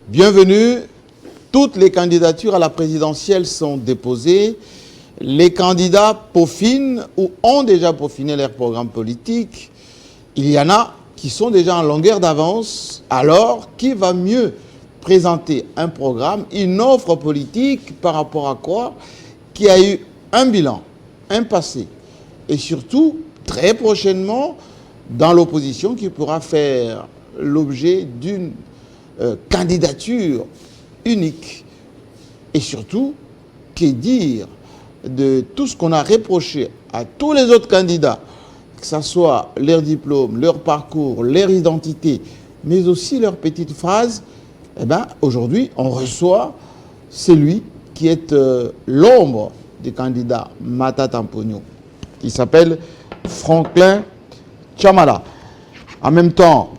Bienvenue. Toutes les candidatures à la présidentielle sont déposées. Les candidats peaufinent ou ont déjà peaufiné leur programme politique. Il y en a qui sont déjà en longueur d'avance. Alors, qui va mieux présenter un programme, une offre politique par rapport à quoi? Qui a eu un bilan, un passé. Et surtout, très prochainement, dans l'opposition, qui pourra faire l'objet d'une candidature unique. Et surtout, que dire de tout ce qu'on a reproché à tous les autres candidats, que ce soit leur diplôme, leur parcours, leur identité, mais aussi leurs petites phrases. Eh bien, aujourd'hui, on reçoit celui qui est l'ombre du candidat Matata Mponyo. Il s'appelle Franklin Tchamala. En même temps,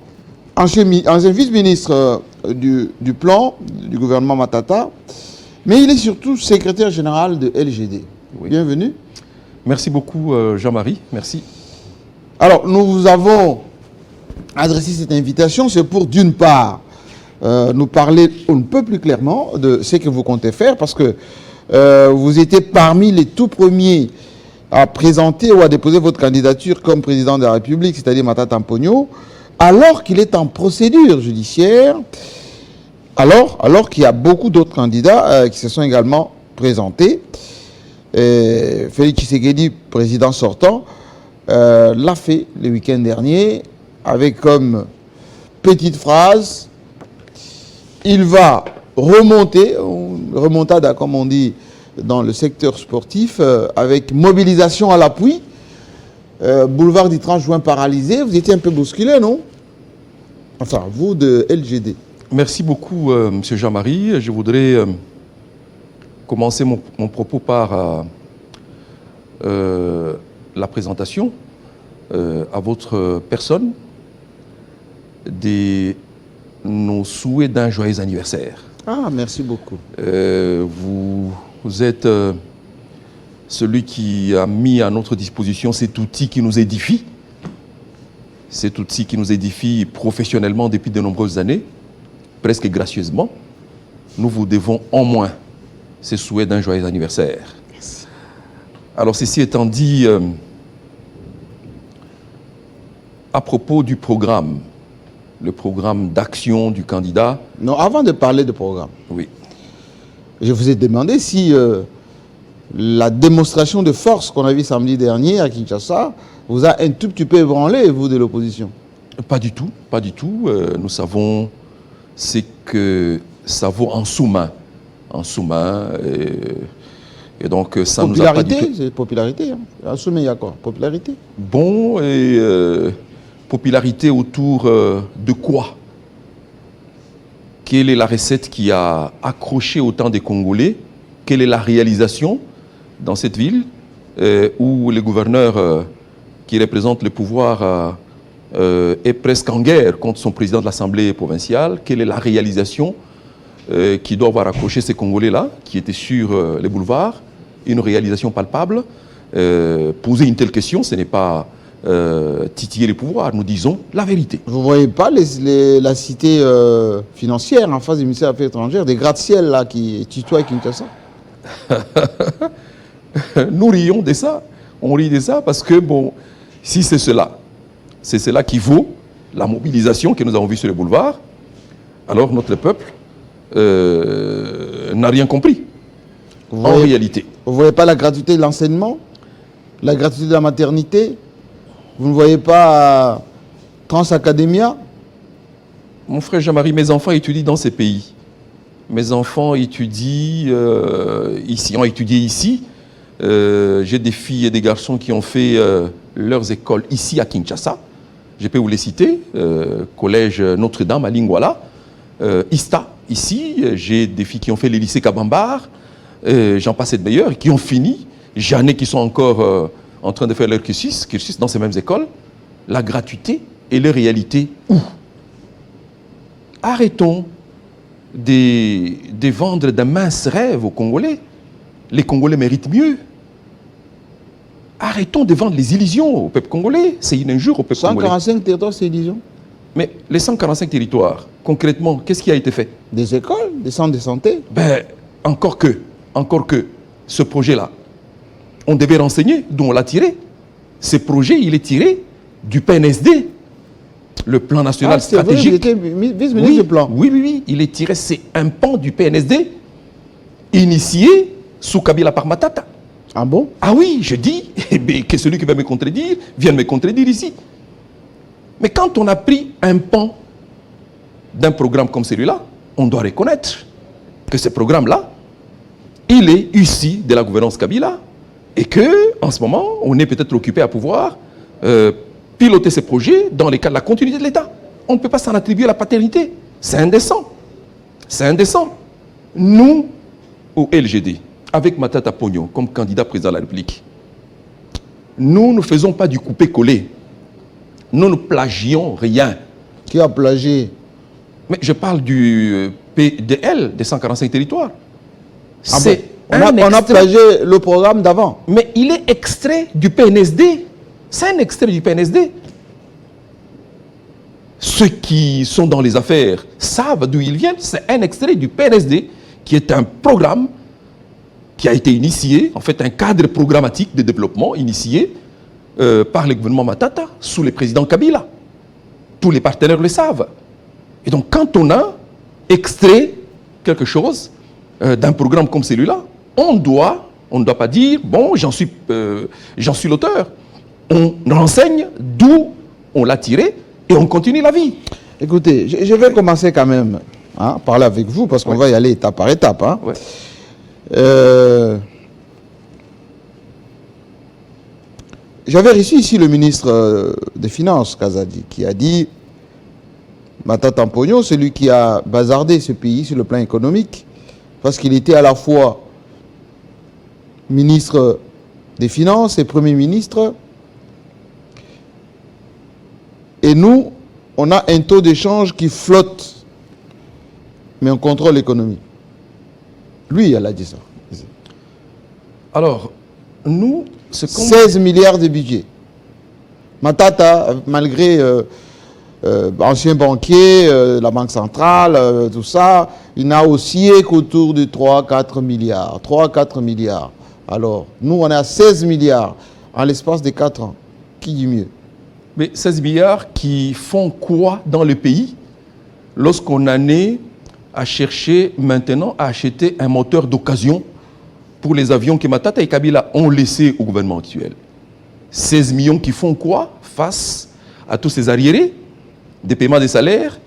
ancien vice-ministre du plan du gouvernement Matata, mais il est surtout secrétaire général de LGD. Oui. Bienvenue. Merci beaucoup Jean-Marie, merci. Alors, nous vous avons adressé cette invitation, c'est pour d'une part nous parler un peu plus clairement de ce que vous comptez faire, parce que vous étiez parmi les tout premiers à présenter ou à déposer votre candidature comme président de la République, c'est-à-dire Matata Mponyo, alors qu'il est en procédure judiciaire, alors qu'il y a beaucoup d'autres candidats qui se sont également présentés. Félix Tshisekedi, président sortant, l'a fait le week-end dernier avec comme petite phrase: il va remonter, remontada comme on dit dans le secteur sportif, avec mobilisation à l'appui. Boulevard du 30 juin paralysé, vous étiez un peu bousculé, non? Enfin, vous de LGD. Merci beaucoup, M. Jean-Marie. Je voudrais commencer mon propos par la présentation à votre personne de nos souhaits d'un joyeux anniversaire. Ah, merci beaucoup. Vous êtes celui qui a mis à notre disposition cet outil qui nous édifie, cet outil qui nous édifie professionnellement depuis de nombreuses années, presque gracieusement. Nous vous devons en moins ces souhaits d'un joyeux anniversaire. Yes. Alors, ceci étant dit, à propos du programme, le programme d'action du candidat. Non, avant de parler de programme, oui. Je vous ai demandé si la démonstration de force qu'on a vue samedi dernier à Kinshasa vous a un tout petit peu ébranlé, vous de l'opposition. Pas du tout, pas du tout. Nous savons ce que ça vaut en sous-main. En sous-main. Et donc, ça nous a pas du tout... C'est popularité. Hein. En sous-main, il y a quoi? Popularité. Bon, et popularité autour de quoi? Quelle est la recette qui a accroché autant des Congolais? Quelle est la réalisation dans cette ville où le gouverneur qui représente le pouvoir est presque en guerre contre son président de l'Assemblée provinciale? Quelle est la réalisation qui doit avoir accroché ces Congolais-là, qui étaient sur les boulevards? Une réalisation palpable. Poser une telle question, ce n'est pas titiller les pouvoirs, nous disons la vérité. Vous ne voyez pas la cité financière en face du ministère des Affaires étrangères, des gratte-ciel là qui tutoient Kinshasa? Nous rions de ça. On rit de ça parce que, bon, si c'est cela qui vaut la mobilisation que nous avons vue sur les boulevards, alors notre peuple n'a rien compris. En réalité. Vous ne voyez pas la gratuité de l'enseignement? La gratuité de la maternité? Vous ne voyez pas Transacademia? Mon frère Jean-Marie, mes enfants étudient dans ces pays. Mes enfants étudient ici, ont étudié ici. J'ai des filles et des garçons qui ont fait leurs écoles ici à Kinshasa. Je peux vous les citer. Collège Notre-Dame à Lingwala. ISTA, ici. J'ai des filles qui ont fait les lycées Kabambar. J'en passe de meilleurs, qui ont fini. J'en ai qui sont encore en train de faire leur cursus dans ces mêmes écoles. La gratuité et les réalités où? Arrêtons de vendre de minces rêves aux Congolais. Les Congolais méritent mieux. Arrêtons de vendre les illusions au peuple congolais. C'est une injure au peuple congolais. 145 territoires, c'est illusion. Mais les 145 territoires, concrètement, qu'est-ce qui a été fait? Des écoles, des centres de santé. Ben, encore que, ce projet-là, on devait renseigner d'où on l'a tiré. Ce projet, il est tiré du PNSD, le plan national stratégique. Vous étiez vice-ministre du plan. Oui, il est tiré, c'est un pan du PNSD, initié sous Kabila par Matata. Ah bon? Ah oui, je dis, que celui qui va me contredire vienne me contredire ici. Mais quand on a pris un pan d'un programme comme celui-là, on doit reconnaître que ce programme-là, il est issu de la gouvernance Kabila et que, en ce moment, on est peut-être occupé à pouvoir piloter ces projets dans les cas de la continuité de l'État. On ne peut pas s'en attribuer la paternité. C'est indécent. C'est indécent. Nous, au LGD, avec Matata Ponyo comme candidat président de la République, nous ne faisons pas du coupé-collé. Nous ne plagions rien. Qui a plagié? Mais je parle du PDL, des 145 territoires. Ah bon? On a plagié le programme d'avant. Mais il est extrait du PNSD. C'est un extrait du PNSD. Ceux qui sont dans les affaires savent d'où ils viennent. C'est un extrait du PNSD qui est un programme qui a été initié, en fait un cadre programmatique de développement initié par le gouvernement Matata sous le président Kabila. Tous les partenaires le savent. Et donc quand on a extrait quelque chose d'un programme comme celui-là, on ne doit pas dire, bon, j'en suis l'auteur. On renseigne d'où on l'a tiré et on continue la vie. Écoutez, je vais commencer quand même à parler avec vous parce qu'on va y aller étape par étape. Hein. Ouais. J'avais reçu ici le ministre des Finances, Kazadi, qui a dit Matata Ponyo, celui qui a bazardé ce pays sur le plan économique, parce qu'il était à la fois ministre des Finances et Premier ministre. Et nous, on a un taux d'échange qui flotte, mais on contrôle l'économie. Lui, elle a dit ça. Alors, nous, c'est comme... 16 milliards de budget. Matata, malgré ancien banquier, la Banque centrale, tout ça, il n'a oscillé qu'autour de 3-4 milliards. 3-4 milliards. Alors, nous, on est à 16 milliards en l'espace de 4 ans. Qui dit mieux? Mais 16 milliards qui font quoi dans le pays lorsqu'on en est à chercher maintenant à acheter un moteur d'occasion pour les avions que Matata et Kabila ont laissés au gouvernement actuel. 16 millions qui font quoi face à tous ces arriérés des paiements des salaires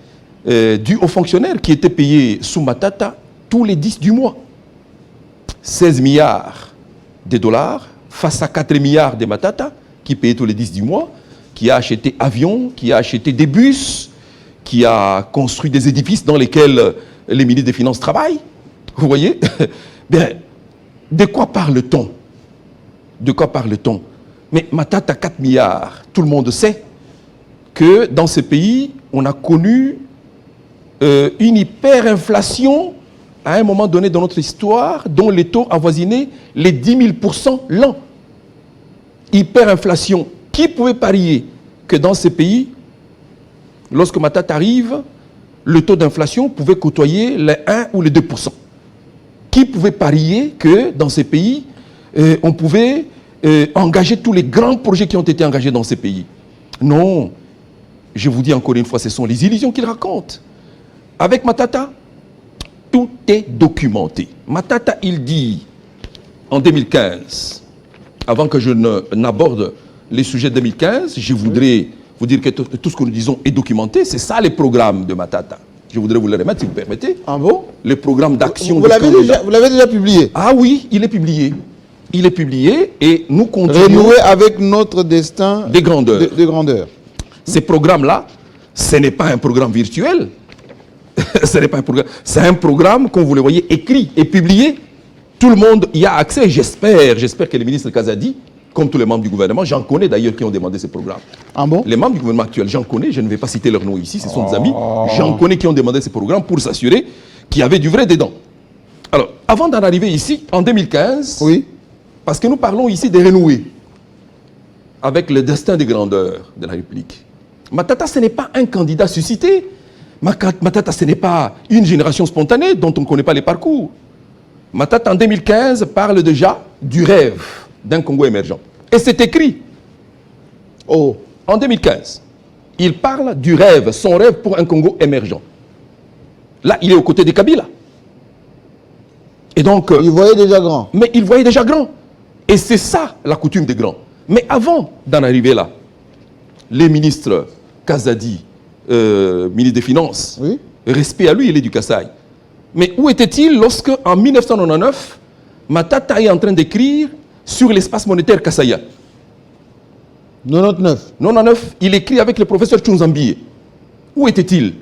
dus aux fonctionnaires qui étaient payés sous Matata tous les 10 du mois. 16 milliards de dollars face à 4 milliards de Matata qui payaient tous les 10 du mois, qui a acheté avions, qui a acheté des bus, qui a construit des édifices dans lesquels les ministres des Finances travaillent. Vous voyez? Bien, de quoi parle-t-on? De quoi parle-t-on? Mais Matata, 4 milliards, tout le monde sait que dans ce pays, on a connu une hyperinflation à un moment donné dans notre histoire dont les taux avoisinaient les 10 000% l'an. Hyperinflation. Qui pouvait parier que dans ces pays, lorsque Matata arrive, le taux d'inflation pouvait côtoyer les 1 ou les 2%? Qui pouvait parier que dans ces pays, on pouvait engager tous les grands projets qui ont été engagés dans ces pays? Non. Je vous dis encore une fois, ce sont les illusions qu'il raconte. Avec Matata, tout est documenté. Matata, il dit, en 2015, avant que je n'aborde les sujets de 2015, je voudrais vous dire que tout ce que nous disons est documenté. C'est ça les programmes de Matata. Je voudrais vous le remettre, si vous permettez. Ah bon? Le programme d'action. Vous l'avez déjà publié? Ah oui, il est publié. Il est publié et nous continuons... Renouer avec notre destin de grandeur. De grandeur. Ces programmes-là, ce n'est pas un programme virtuel. Ce n'est pas un programme. C'est un programme, comme vous le voyez, écrit et publié. Tout le monde y a accès. J'espère que le ministre Kazadi, comme tous les membres du gouvernement, j'en connais d'ailleurs qui ont demandé ces programmes. Ah bon? Les membres du gouvernement actuel, j'en connais, je ne vais pas citer leurs noms ici, ce sont des amis. J'en connais qui ont demandé ces programmes pour s'assurer qu'il y avait du vrai dedans. Alors, avant d'en arriver ici, en 2015, oui, parce que nous parlons ici de renouer avec le destin des grandeurs de la République. Matata, ce n'est pas un candidat suscité. Matata, ce n'est pas une génération spontanée dont on ne connaît pas les parcours. Matata, en 2015, parle déjà du rêve d'un Congo émergent. Et c'est écrit. Oh. En 2015, il parle du rêve, son rêve pour un Congo émergent. Là, il est aux côtés de Kabila. Et donc, il voyait déjà grand. Mais il voyait déjà grand. Et c'est ça la coutume des grands. Mais avant d'en arriver là, les ministres Kazadi, ministre des Finances, Oui. respect à lui, il est du Kasaï. Mais où était-il lorsque, en 1999, Matata est en train d'écrire sur l'espace monétaire kassaïen? 99. 99, il écrit avec le professeur Tchounzambie. Où était-il?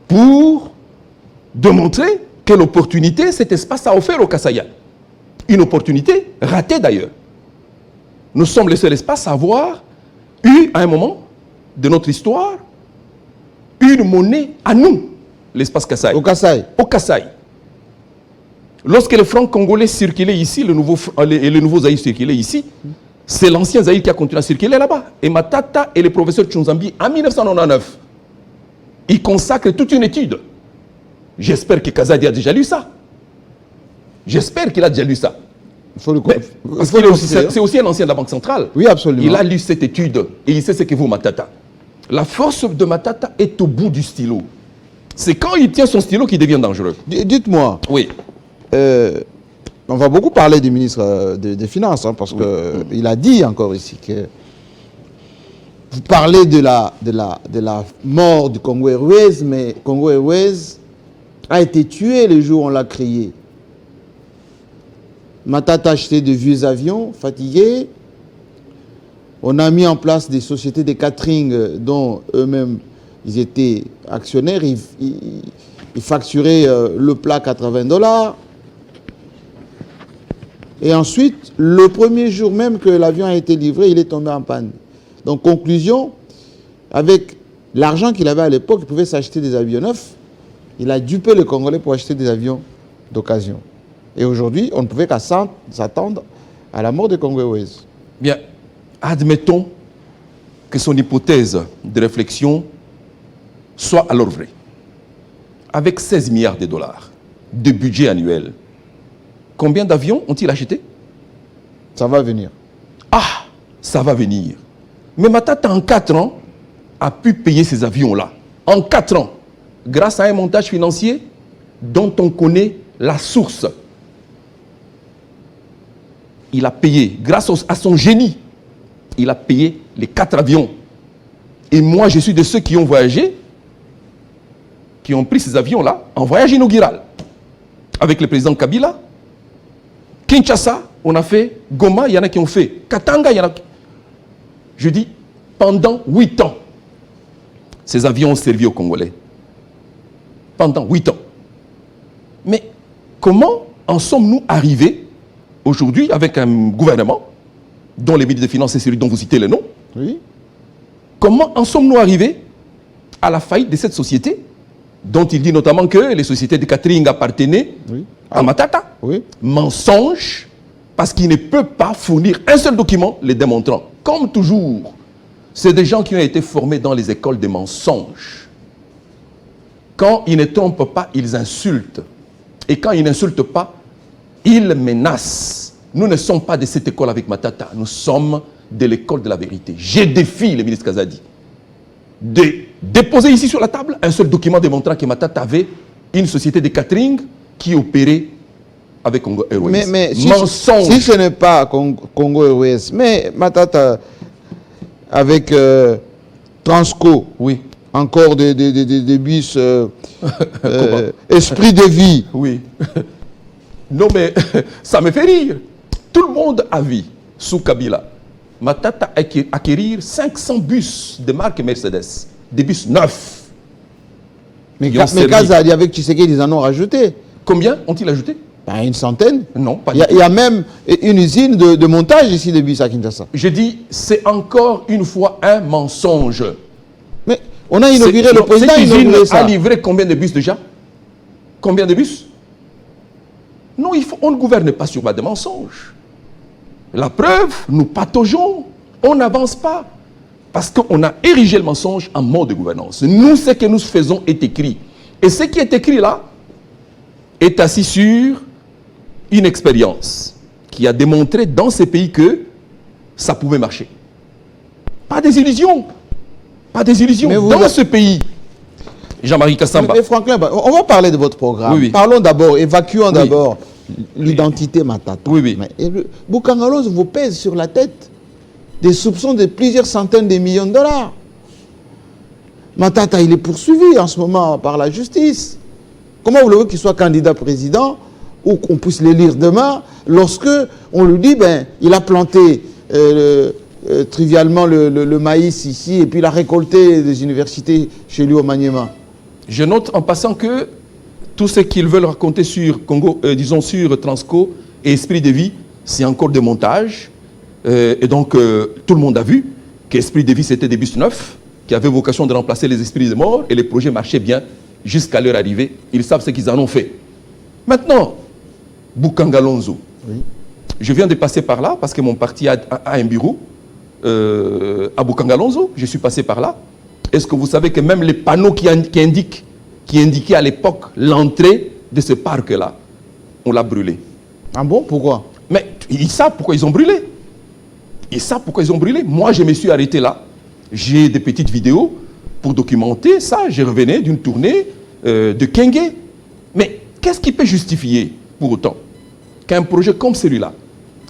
Pour démontrer quelle opportunité cet espace a offert au Kasaïa. Une opportunité ratée d'ailleurs. Nous sommes le seul espace à avoir eu, à un moment de notre histoire, une monnaie à nous, l'espace Kasaï. Au Kasaï. Au Kasaï. Lorsque le franc congolais circulait ici, le nouveau Zaïre circulait ici, c'est l'ancien Zaïre qui a continué à circuler là-bas. Et Matata et le professeur Tchounzambie, en 1999, ils consacrent toute une étude. J'espère que Kazadi a déjà lu ça. J'espère qu'il a déjà lu ça. Il faut le Parce qu'il est aussi, c'est aussi un ancien de la Banque centrale. Oui, absolument. Il a lu cette étude et il sait ce que vaut Matata. La force de Matata est au bout du stylo. C'est quand il tient son stylo qu'il devient dangereux. Dites-moi. Oui. On va beaucoup parler du ministre des Finances, hein, parce qu'il a dit encore ici que vous parlez de la mort du Congo Airways, mais Congo Airways a été tué le jour où on l'a créé. Matata a acheté de vieux avions fatigués. On a mis en place des sociétés de catering dont eux-mêmes ils étaient actionnaires. Ils facturaient le plat $80. Et ensuite, le premier jour même que l'avion a été livré, il est tombé en panne. Donc, conclusion, avec l'argent qu'il avait à l'époque, il pouvait s'acheter des avions neufs. Il a dupé les Congolais pour acheter des avions d'occasion. Et aujourd'hui, on ne pouvait qu'à s'attendre à la mort de Congo Airways. Bien, admettons que son hypothèse de réflexion soit alors vraie. Avec 16 milliards de dollars de budget annuel, combien d'avions ont-ils acheté? Ça va venir. Ah, ça va venir. Mais Matata, en 4 ans, a pu payer ces avions-là. En 4 ans, grâce à un montage financier dont on connaît la source. Il a payé, grâce à son génie, il a payé les 4 avions. Et moi, je suis de ceux qui ont voyagé, qui ont pris ces avions-là en voyage inaugural. Avec le président Kabila, Kinshasa, on a fait Goma, il y en a qui ont fait Katanga, il y en a qui... Je dis, pendant 8 ans, ces avions ont servi aux Congolais. Pendant 8 ans. Mais comment en sommes-nous arrivés aujourd'hui avec un gouvernement dont les ministres des Finances, c'est celui dont vous citez le nom? Oui. Comment en sommes-nous arrivés à la faillite de cette société dont il dit notamment que les sociétés de catering appartenaient à Matata? Oui. Mensonge, parce qu'il ne peut pas fournir un seul document les démontrant. Comme toujours, c'est des gens qui ont été formés dans les écoles de mensonges. Quand ils ne trompent pas, ils insultent. Et quand ils n'insultent pas, ils menacent. Nous ne sommes pas de cette école avec Matata, nous sommes de l'école de la vérité. Je défie le ministre Kazadi de déposer ici sur la table un seul document démontrant que Matata avait une société de catering qui opérait avec Congo Airways. Mais mensonge. Si ce n'est pas Congo Airways, mais Matata avec Transco, oui. Encore des bus esprit de vie. Oui. Non mais ça me fait rire. Tout le monde a vu sous Kabila Matata acquérir 500 bus de marque Mercedes, des bus neufs. Mais Kazadi avec Tshisekedi, ils en ont rajouté. Combien ont-ils ajouté? Une centaine. Non, pas du tout. Il y a même une usine de montage ici de bus à Kinshasa. Je dis, c'est encore une fois un mensonge. Mais on a inauguré, le président a inauguré ça. A livré combien de bus déjà? Combien de bus? Non, on ne gouverne pas sur base de mensonges. La preuve, nous pataugeons, on n'avance pas. Parce qu'on a érigé le mensonge en mode de gouvernance. Nous, ce que nous faisons est écrit. Et ce qui est écrit là est assis sur une expérience qui a démontré dans ces pays que ça pouvait marcher. Pas des illusions. Pas des illusions. Dans ce pays, Jean-Marie Kassamba. Mais Franklin, on va parler de votre programme. Oui, oui. Parlons d'abord, évacuons d'abord l'identité Matata. Oui, oui. Boukangalonzo vous pèse sur la tête des soupçons de plusieurs centaines de millions de dollars. Matata, il est poursuivi en ce moment par la justice. Comment voulez-vous qu'il soit candidat président ou qu'on puisse le lire demain lorsque on lui dit, ben, il a planté trivialement le maïs ici et puis il a récolté des universités chez lui au Maniema. Je note en passant que tout ce qu'ils veulent raconter sur Congo, disons sur Transco et Esprit de Vie, c'est encore des montages. Et donc, tout le monde a vu qu'Esprit de Vie, c'était des bus neufs qui avaient vocation de remplacer les esprits de mort et les projets marchaient bien jusqu'à leur arrivée. Ils savent ce qu'ils en ont fait. Maintenant, Boukangalonzo. Oui. Je viens de passer par là parce que mon parti a un bureau à Boukangalonzo. Je suis passé par là. Est-ce que vous savez que même les panneaux qui indiquaient à l'époque l'entrée de ce parc-là, on l'a brûlé. Ah bon? Pourquoi? Mais ils savent pourquoi ils ont brûlé. Ils savent pourquoi ils ont brûlé. Moi, je me suis arrêté là. J'ai des petites vidéos pour documenter ça. Je revenais d'une tournée de Kenge. Mais qu'est-ce qui peut justifier, pour autant, qu'un projet comme celui-là,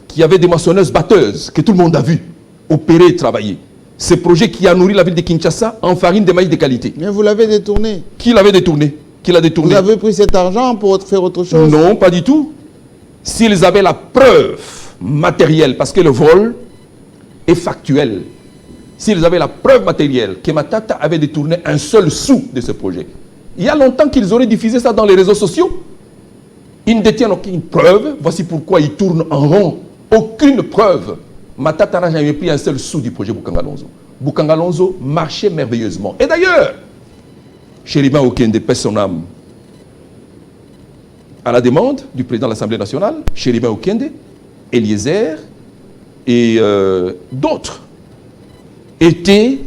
qui avait des maçonneuses batteuses, que tout le monde a vu, opérer et travailler, ce projet qui a nourri la ville de Kinshasa en farine de maïs de qualité. Mais vous l'avez détourné. Qui l'avait détourné? Qui l'a détourné? Vous avez pris cet argent pour faire autre chose? Non, pas du tout. S'ils avaient la preuve matérielle, parce que le vol est factuel, s'ils avaient la preuve matérielle que Matata avait détourné un seul sou de ce projet, il y a longtemps qu'ils auraient diffusé ça dans les réseaux sociaux. Ils ne détiennent aucune preuve. Voici pourquoi ils tournent en rond. Aucune preuve. Matata n'a jamais pris un seul sou du projet Boukangalonzo. Boukangalonzo marchait merveilleusement. Et d'ailleurs, Chéribin Okende paie son âme. À la demande du président de l'Assemblée nationale, Chéribin Okende, Eliezer et d'autres étaient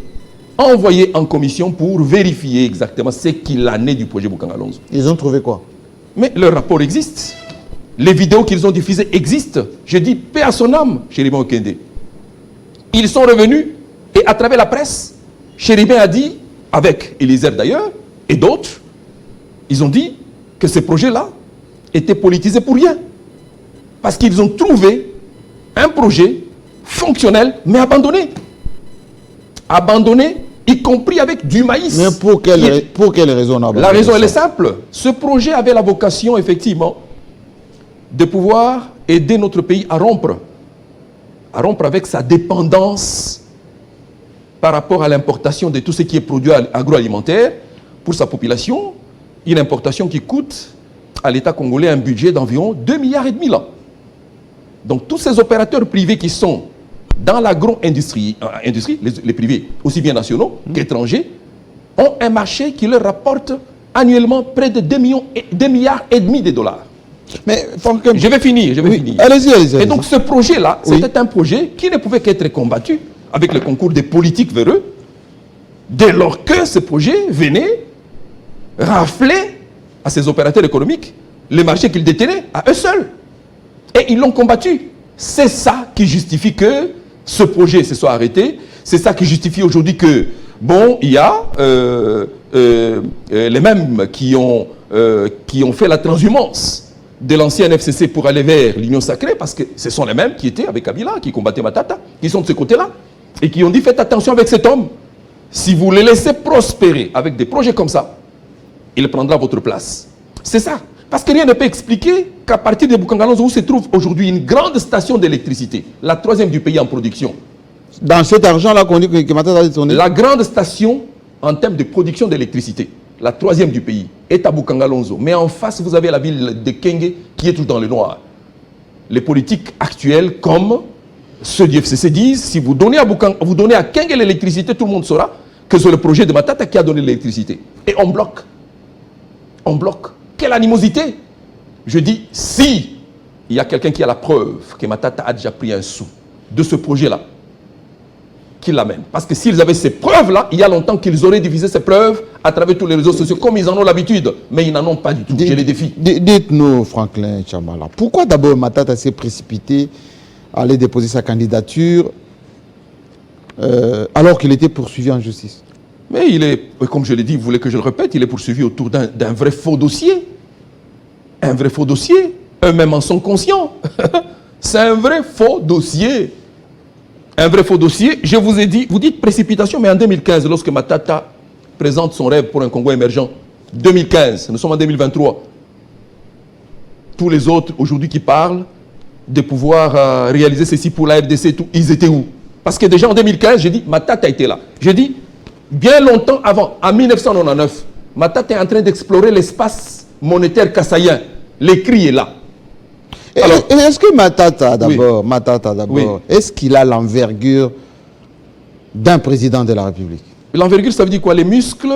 envoyés en commission pour vérifier exactement ce qu'il en est du projet Boukangalonzo. Ils ont trouvé quoi? Mais le rapport existe. Les vidéos qu'ils ont diffusées existent. Je dis paix à son âme, Chéribin Okende. Ils sont revenus et à travers la presse, Chéribin a dit, avec Eliezer d'ailleurs, et d'autres, ils ont dit que ce projet-là était politisé pour rien. Parce qu'ils ont trouvé un projet fonctionnel, mais abandonné. Abandonné, y compris avec du maïs. Mais pour quelle raison on a abandonné? La raison, elle est simple. Ce projet avait la vocation, effectivement, de pouvoir aider notre pays à rompre avec sa dépendance par rapport à l'importation de tout ce qui est produit agroalimentaire pour sa population, une importation qui coûte à l'État congolais un budget d'environ 2,5 milliards l'an. Donc tous ces opérateurs privés qui sont dans l'agro-industrie, les privés aussi bien nationaux qu'étrangers, ont un marché qui leur rapporte annuellement près de 2,5 milliards de dollars. Mais je vais finir. Allez-y. Et donc ce projet-là, c'était un projet qui ne pouvait qu'être combattu avec le concours des politiques véreux, dès lors que ce projet venait rafler à ces opérateurs économiques les marchés qu'ils détenaient à eux seuls. Et ils l'ont combattu. C'est ça qui justifie que ce projet se soit arrêté. C'est ça qui justifie aujourd'hui que, bon, il y a les mêmes qui ont fait la transhumance de l'ancien FCC pour aller vers l'Union sacrée, parce que ce sont les mêmes qui étaient avec Kabila, qui combattaient Matata, qui sont de ce côté-là, et qui ont dit faites attention avec cet homme. Si vous le laissez prospérer avec des projets comme ça, il prendra votre place. C'est ça. Parce que rien ne peut expliquer qu'à partir de Boukangalonzo, où se trouve aujourd'hui une grande station d'électricité, la 3e du pays en production. Dans cet argent-là qu'on dit que Matata a détourné. La grande station en termes de production d'électricité, la 3e du pays, est à Boukangalonzo. Mais en face, vous avez la ville de Kenge qui est tout dans le noir. Les politiques actuelles, comme ceux du FCC, disent si vous donnez à Kenge l'électricité, tout le monde saura que c'est le projet de Matata qui a donné l'électricité. Et on bloque. On bloque. Quelle animosité! Je dis, si il y a quelqu'un qui a la preuve que Matata a déjà pris un sou de ce projet-là, qu'ils l'amènent. Parce que s'ils avaient ces preuves-là, il y a longtemps qu'ils auraient diffusé ces preuves à travers tous les réseaux sociaux, comme ils en ont l'habitude. Mais ils n'en ont pas du tout. Je les défie. Dites-nous, Franklin Tchambala, pourquoi d'abord Matata s'est précipité à aller déposer sa candidature alors qu'il était poursuivi en justice? Mais il est, comme je l'ai dit, vous voulez que je le répète, il est poursuivi autour d'un vrai faux dossier. Un vrai faux dossier. Eux-mêmes en sont conscients. C'est un vrai faux dossier. Un vrai faux dossier. Je vous ai dit, vous dites précipitation, mais en 2015, lorsque Matata présente son rêve pour un Congo émergent, 2015, nous sommes en 2023, tous les autres aujourd'hui qui parlent de pouvoir réaliser ceci pour la RDC, tout, ils étaient où? Parce que déjà en 2015, j'ai dit, Matata était là. J'ai dit, bien longtemps avant, en 1999, Matata est en train d'explorer l'espace monétaire kassaïen. L'écrit est là. Alors, est-ce que Matata d'abord, Oui. est-ce qu'il a l'envergure d'un président de la République? L'envergure, ça veut dire quoi? Les muscles,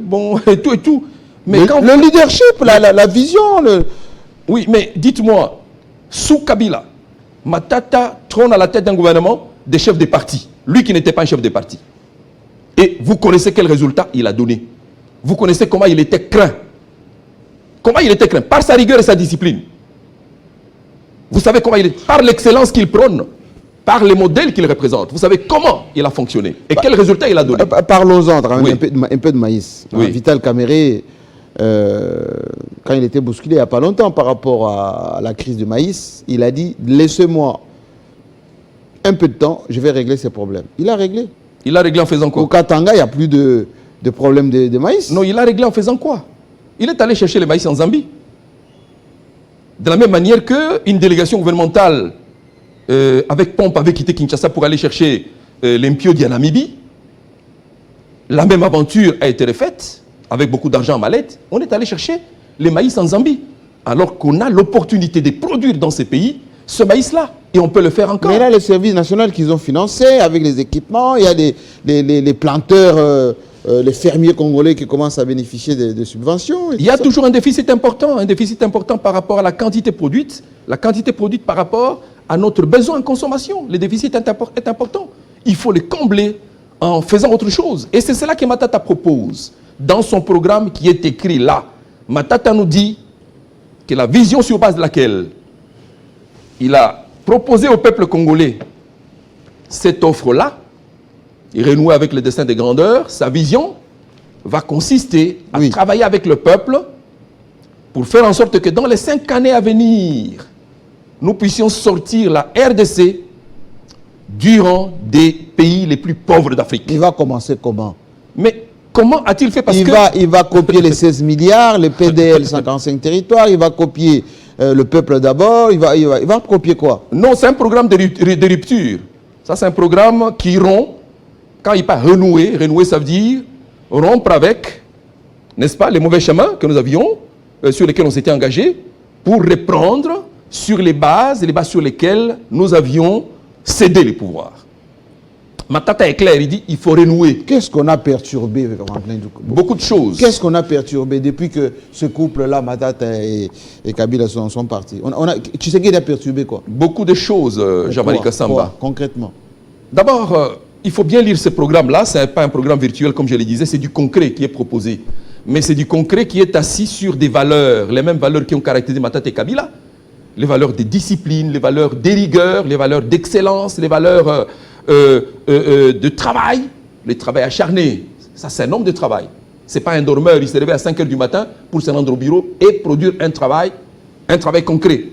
bon, et tout et tout. Mais le leadership, la vision. Oui, mais dites-moi, sous Kabila, Matata trône à la tête d'un gouvernement des chefs des partis. Lui qui n'était pas un chef des partis. Et vous connaissez quel résultat il a donné. Vous connaissez comment il était craint. Comment il était craint? Par sa rigueur et sa discipline. Vous savez comment il est? Par l'excellence qu'il prône, par les modèles qu'il représente. Vous savez comment il a fonctionné et quel résultat il a donné. Parlons-en, Oui. un peu de maïs. Oui. Vital Kamere, quand il était bousculé il n'y a pas longtemps par rapport à la crise du maïs, il a dit « Laissez-moi un peu de temps, je vais régler ces problèmes ». Il a réglé. Il a réglé en faisant quoi? Au Katanga, il n'y a plus de problème de maïs. Non, il a réglé en faisant quoi? Il est allé chercher le maïs en Zambie. De la même manière qu'une délégation gouvernementale avec pompe avait quitté Kinshasa pour aller chercher l'impio en Namibie. La même aventure a été refaite avec beaucoup d'argent en mallette. On est allé chercher les maïs en Zambie. Alors qu'on a l'opportunité de produire dans ces pays ce maïs-là. Et on peut le faire encore. Mais là, les services nationaux qu'ils ont financés avec les équipements, il y a les planteurs, les fermiers congolais qui commencent à bénéficier de subventions. Il y a toujours un déficit important par rapport à la quantité produite par rapport à notre besoin en consommation. Le déficit est important. Il faut le combler en faisant autre chose. Et c'est cela que Matata propose dans son programme qui est écrit là. Matata nous dit que la vision sur base de laquelle il a proposé au peuple congolais cette offre-là, et renouer avec le destin des grandeurs, sa vision va consister à travailler avec le peuple pour faire en sorte que dans les 5 années à venir, nous puissions sortir la RDC du rang des pays les plus pauvres d'Afrique. Il va commencer comment? Mais comment a-t-il fait? Parce il va copier les 16 milliards, le PDL 55 territoires, il va copier le peuple d'abord, il va copier quoi? Non, c'est un programme de rupture. Ça, c'est un programme qui rompt. Quand il parle renouer, ça veut dire rompre avec, n'est-ce pas, les mauvais chemins que nous avions, sur lesquels on s'était engagés, pour reprendre sur les bases sur lesquelles nous avions cédé les pouvoirs. Matata est clair, il dit il faut renouer. Qu'est-ce qu'on a perturbé? Beaucoup de choses. Qu'est-ce qu'on a perturbé depuis que ce couple-là, Matata et Kabila sont partis? Tu sais qu'il a perturbé quoi? Beaucoup de choses, Jean-Marie Kassamba. Concrètement? D'abord, il faut bien lire ce programme-là. Ce n'est pas un programme virtuel, comme je le disais, c'est du concret qui est proposé. Mais c'est du concret qui est assis sur des valeurs, les mêmes valeurs qui ont caractérisé Matata et Kabila. Les valeurs de discipline, les valeurs de rigueur, les valeurs d'excellence, les valeurs de travail, le travail acharné. Ça, c'est un homme de travail. Ce n'est pas un dormeur, il se réveille à 5 h du matin pour se rendre au bureau et produire un travail concret.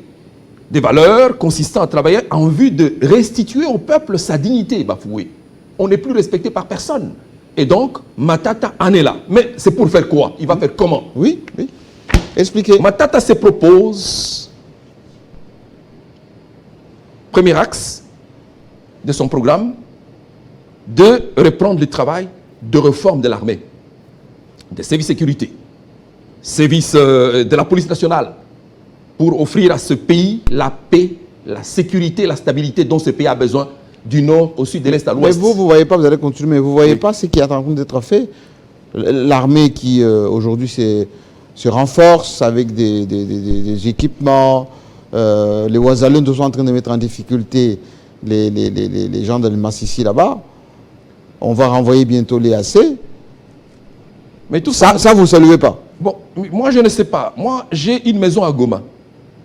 Des valeurs consistant à travailler en vue de restituer au peuple sa dignité bafouée. On n'est plus respecté par personne. Et donc, Matata en est là. Mais c'est pour faire quoi? Il va faire comment? Oui. Expliquez. Matata se propose, premier axe de son programme, de reprendre le travail de réforme de l'armée, des services de sécurité, services de la police nationale, pour offrir à ce pays la paix, la sécurité, la stabilité dont ce pays a besoin, du nord au sud, de l'est à l'ouest. Mais vous ne voyez pas, vous allez continuer, mais vous ne voyez pas ce qui est en train d'être fait. L'armée qui aujourd'hui se renforce avec des équipements, les Ouazalens sont en train de mettre en difficulté les gens de Massissi là-bas. on va renvoyer bientôt les AC. Mais tout Ça, vous ne saluez pas. Bon, moi je ne sais pas. Moi, j'ai une maison à Goma.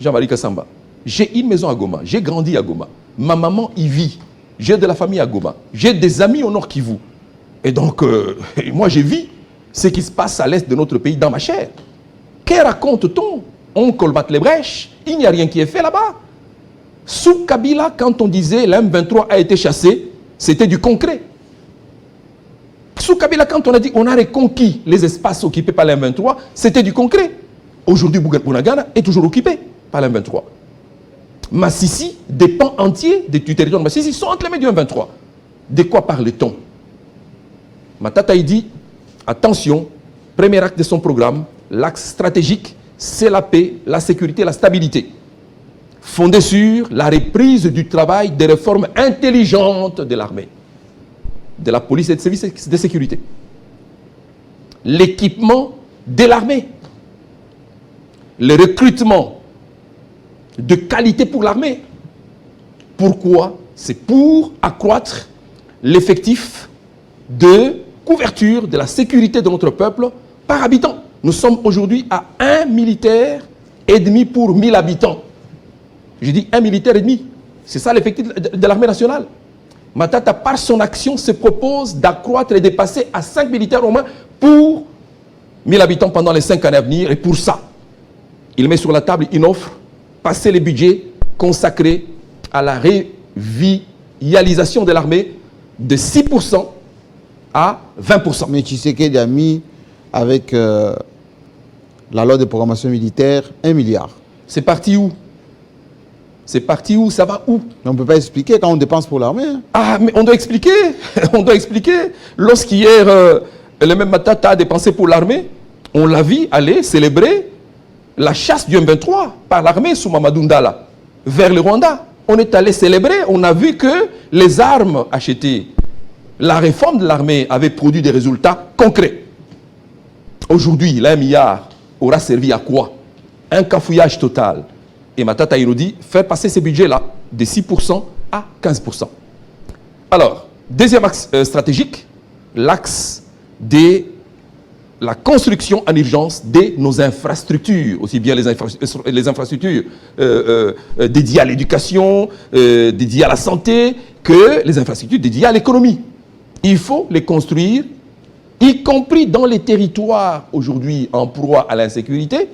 Jean-Marie Kassamba. J'ai une maison à Goma. J'ai grandi à Goma. Ma maman y vit. J'ai de la famille à Goma. J'ai des amis au Nord Kivu. Et donc, moi, j'ai vu ce qui se passe à l'est de notre pays dans ma chair. Que raconte-t-on? On colmate les brèches. Il n'y a rien qui est fait là-bas. Sous Kabila, quand on disait l'M23 a été chassé, c'était du concret. Sous Kabila, quand on a dit on a reconquis les espaces occupés par l'M23, c'était du concret. Aujourd'hui, Bunagana est toujours occupé par l'M23. Massissi, des pans entiers du territoire de Massissi sont entre les mains du M23. De quoi parle-t-on? Matata il dit, attention, premier acte de son programme, l'axe stratégique, c'est la paix, la sécurité, la stabilité. Fondé sur la reprise du travail des réformes intelligentes de l'armée, de la police et des services de sécurité. L'équipement de l'armée. Le recrutement de qualité pour l'armée. Pourquoi? C'est pour accroître l'effectif de couverture de la sécurité de notre peuple par habitant. Nous sommes aujourd'hui à 1 militaire et demi pour 1000 habitants. Je dis 1 militaire et demi. C'est ça l'effectif de l'armée nationale. Matata, par son action, se propose d'accroître et de passer à 5 militaires au moins pour 1000 habitants pendant les 5 années à venir. Et pour ça, il met sur la table une offre, passer les budgets consacrés à la revitalisation de l'armée de 6% à 20%. Mais Tshisekedi a mis avec la loi de programmation militaire 1 milliard. C'est parti où? C'est parti où? Ça va où? On ne peut pas expliquer quand on dépense pour l'armée. Hein. Ah, mais on doit expliquer. On doit expliquer. Lorsqu'hier, le même Matata a dépensé pour l'armée, on l'a vu aller célébrer la chasse du M23 par l'armée sous Mamadou Ndala vers le Rwanda. On est allé célébrer, on a vu que les armes achetées, la réforme de l'armée avait produit des résultats concrets. Aujourd'hui, l'1 milliard aura servi à quoi? Un cafouillage total. Et Matata il nous dit faire passer ces budgets-là de 6% à 15%. Alors, deuxième axe stratégique, l'axe de la construction en urgence de nos infrastructures, aussi bien les infrastructures dédiées à l'éducation, dédiées à la santé, que les infrastructures dédiées à l'économie. Il faut les construire, y compris dans les territoires aujourd'hui en proie à l'insécurité,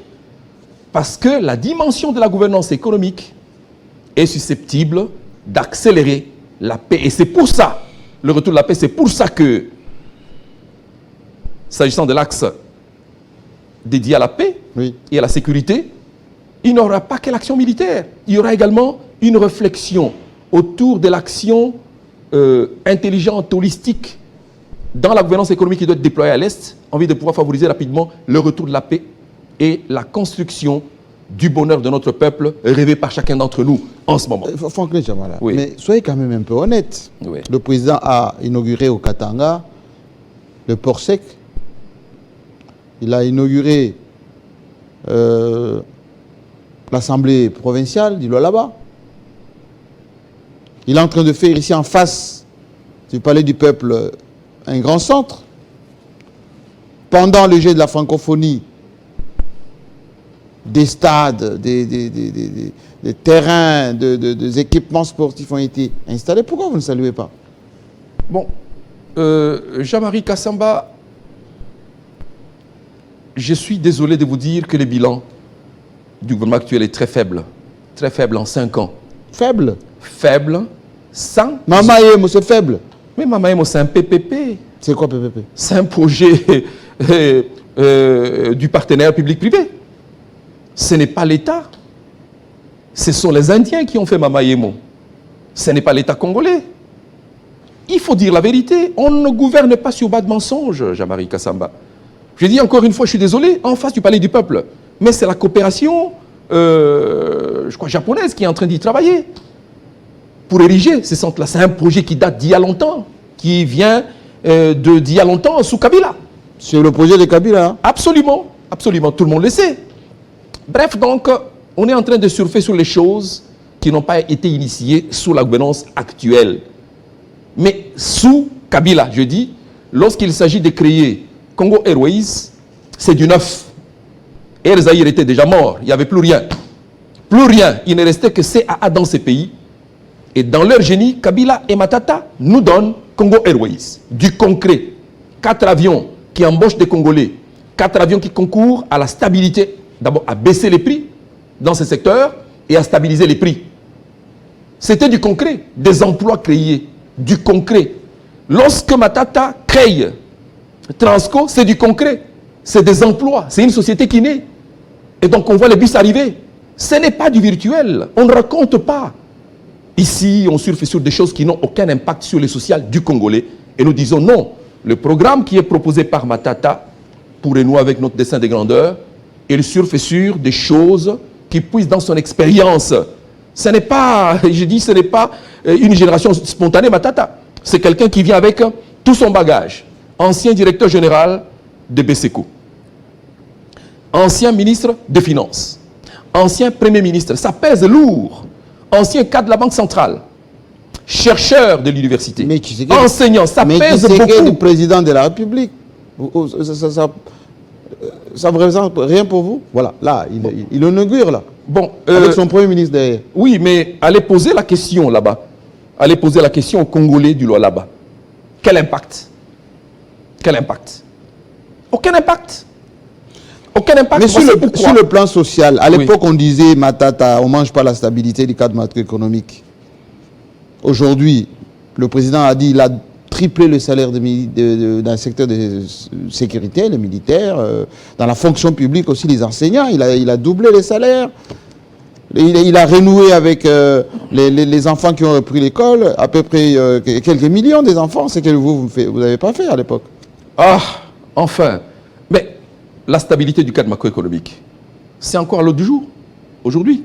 parce que la dimension de la gouvernance économique est susceptible d'accélérer la paix. Et c'est pour ça, le retour de la paix, c'est pour ça que, s'agissant de l'axe dédié à la paix et à la sécurité, il n'y aura pas que l'action militaire. Il y aura également une réflexion autour de l'action intelligente, holistique, dans la gouvernance économique qui doit être déployée à l'Est, en vue de pouvoir favoriser rapidement le retour de la paix et la construction du bonheur de notre peuple rêvé par chacun d'entre nous en ce moment. Franklin Chamala, mais soyez quand même un peu honnête. Oui. Le président a inauguré au Katanga le port sec. Il a inauguré l'Assemblée provinciale du Lualaba. Il est en train de faire ici en face du Palais du Peuple un grand centre. Pendant le jet de la francophonie, des stades, des terrains, des équipements sportifs ont été installés. Pourquoi vous ne saluez pas? Bon, Jean-Marie Kassamba, je suis désolé de vous dire que le bilan du gouvernement actuel est très faible en 5 ans. Faible? Faible, sans... Mama Yemo, c'est faible. Mais Mama Yemo, c'est un PPP. C'est quoi PPP? C'est un projet du partenaire public-privé. Ce n'est pas l'État. Ce sont les Indiens qui ont fait Mama Yemo. Ce n'est pas l'État congolais. Il faut dire la vérité. On ne gouverne pas sur bas de mensonges, Jean-Marie Kassamba. Je dis encore une fois, je suis désolé, en face du Palais du Peuple. Mais c'est la coopération, je crois, japonaise qui est en train d'y travailler. Pour ériger ces centres-là. C'est un projet qui date d'il y a longtemps, qui vient d'il y a longtemps sous Kabila. C'est le projet de Kabila, hein? Absolument, absolument, tout le monde le sait. Bref, donc, on est en train de surfer sur les choses qui n'ont pas été initiées sous la gouvernance actuelle, mais sous Kabila, je dis, lorsqu'il s'agit de créer Congo Airways, c'est du neuf. Air Zahir était déjà mort, il n'y avait plus rien. Plus rien, il ne restait que CAA dans ces pays. Et dans leur génie, Kabila et Matata nous donnent Congo Airways, du concret. 4 avions qui embauchent des Congolais, 4 avions qui concourent à la stabilité, d'abord à baisser les prix dans ce secteur et à stabiliser les prix. C'était du concret, des emplois créés, du concret. Lorsque Matata crée Transco, c'est du concret, c'est des emplois, c'est une société qui naît. Et donc on voit les bus arriver. Ce n'est pas du virtuel, on ne raconte pas. Ici, on surfe sur des choses qui n'ont aucun impact sur le social du Congolais. Et nous disons non, le programme qui est proposé par Matata, pour renouer avec notre dessin de grandeur, il surfe sur des choses qui puissent dans son expérience. Ce n'est pas, je dis, ce n'est pas une génération spontanée, Matata. C'est quelqu'un qui vient avec tout son bagage. Ancien directeur général de BSECO. Ancien ministre des Finances. Ancien Premier ministre. Ça pèse lourd. Ancien cadre de la Banque centrale. Chercheur de l'université. Enseignant. Ça pèse beaucoup. Mais le président de la République. Ça ne représente rien pour vous? Voilà, là, il inaugure là. Bon, avec son Premier ministre derrière. Oui, mais allez poser la question là-bas. Allez poser la question aux Congolais du là-bas. Quel impact? Quel impact? Aucun impact. Aucun impact. Mais sur le plan social, à l'époque, on disait, Matata, on ne mange pas la stabilité du cadre macroéconomique. Aujourd'hui, le président a dit qu'il a triplé le salaire dans le secteur de sécurité, les militaires, dans la fonction publique aussi, les enseignants. Il a doublé les salaires. Il a renoué avec les enfants qui ont repris l'école, à peu près quelques millions des enfants, ce que vous n'avez pas fait à l'époque. Ah, enfin. Mais la stabilité du cadre macroéconomique, c'est encore à l'ordre du jour, aujourd'hui.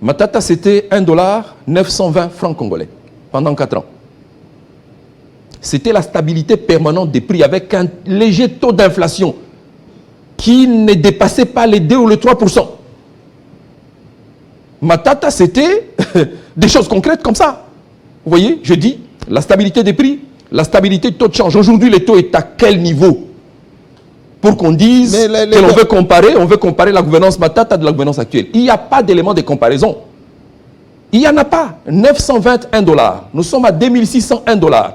Matata, c'était $1,920 francs congolais pendant 4 ans. C'était la stabilité permanente des prix avec un léger taux d'inflation qui ne dépassait pas les 2 ou les 3%. Matata, c'était des choses concrètes comme ça. Vous voyez, je dis, la stabilité des prix, la stabilité du taux de change. Aujourd'hui, le taux est à quel niveau? Pour qu'on dise que l'on veut comparer la gouvernance Matata de la gouvernance actuelle. Il n'y a pas d'élément de comparaison. Il n'y en a pas. $921. Nous sommes à $2601.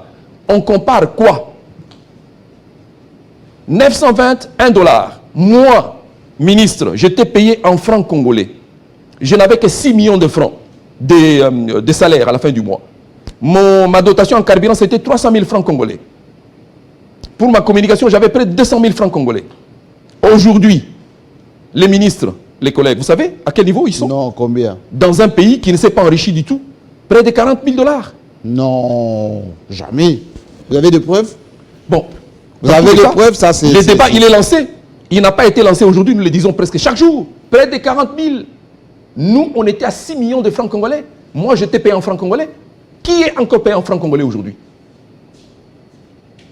On compare quoi? $921. Moi, ministre, j'étais payé en francs congolais. Je n'avais que 6 millions de francs de salaire à la fin du mois. Ma dotation en carburant, c'était 300 000 francs congolais. Pour ma communication, j'avais près de 200 000 francs congolais. Aujourd'hui, les ministres, les collègues, vous savez à quel niveau ils sont? Non, combien? Dans un pays qui ne s'est pas enrichi du tout, près de $40 000. Non, jamais. Vous avez des preuves? Bon. Vous avez des preuves, ça c'est... Le débat, il est lancé. Il n'a pas été lancé aujourd'hui, nous le disons presque chaque jour. Près de 40 000. Nous, on était à 6 millions de francs congolais. Moi, j'étais payé en francs congolais. Qui est encore payé en francs congolais aujourd'hui?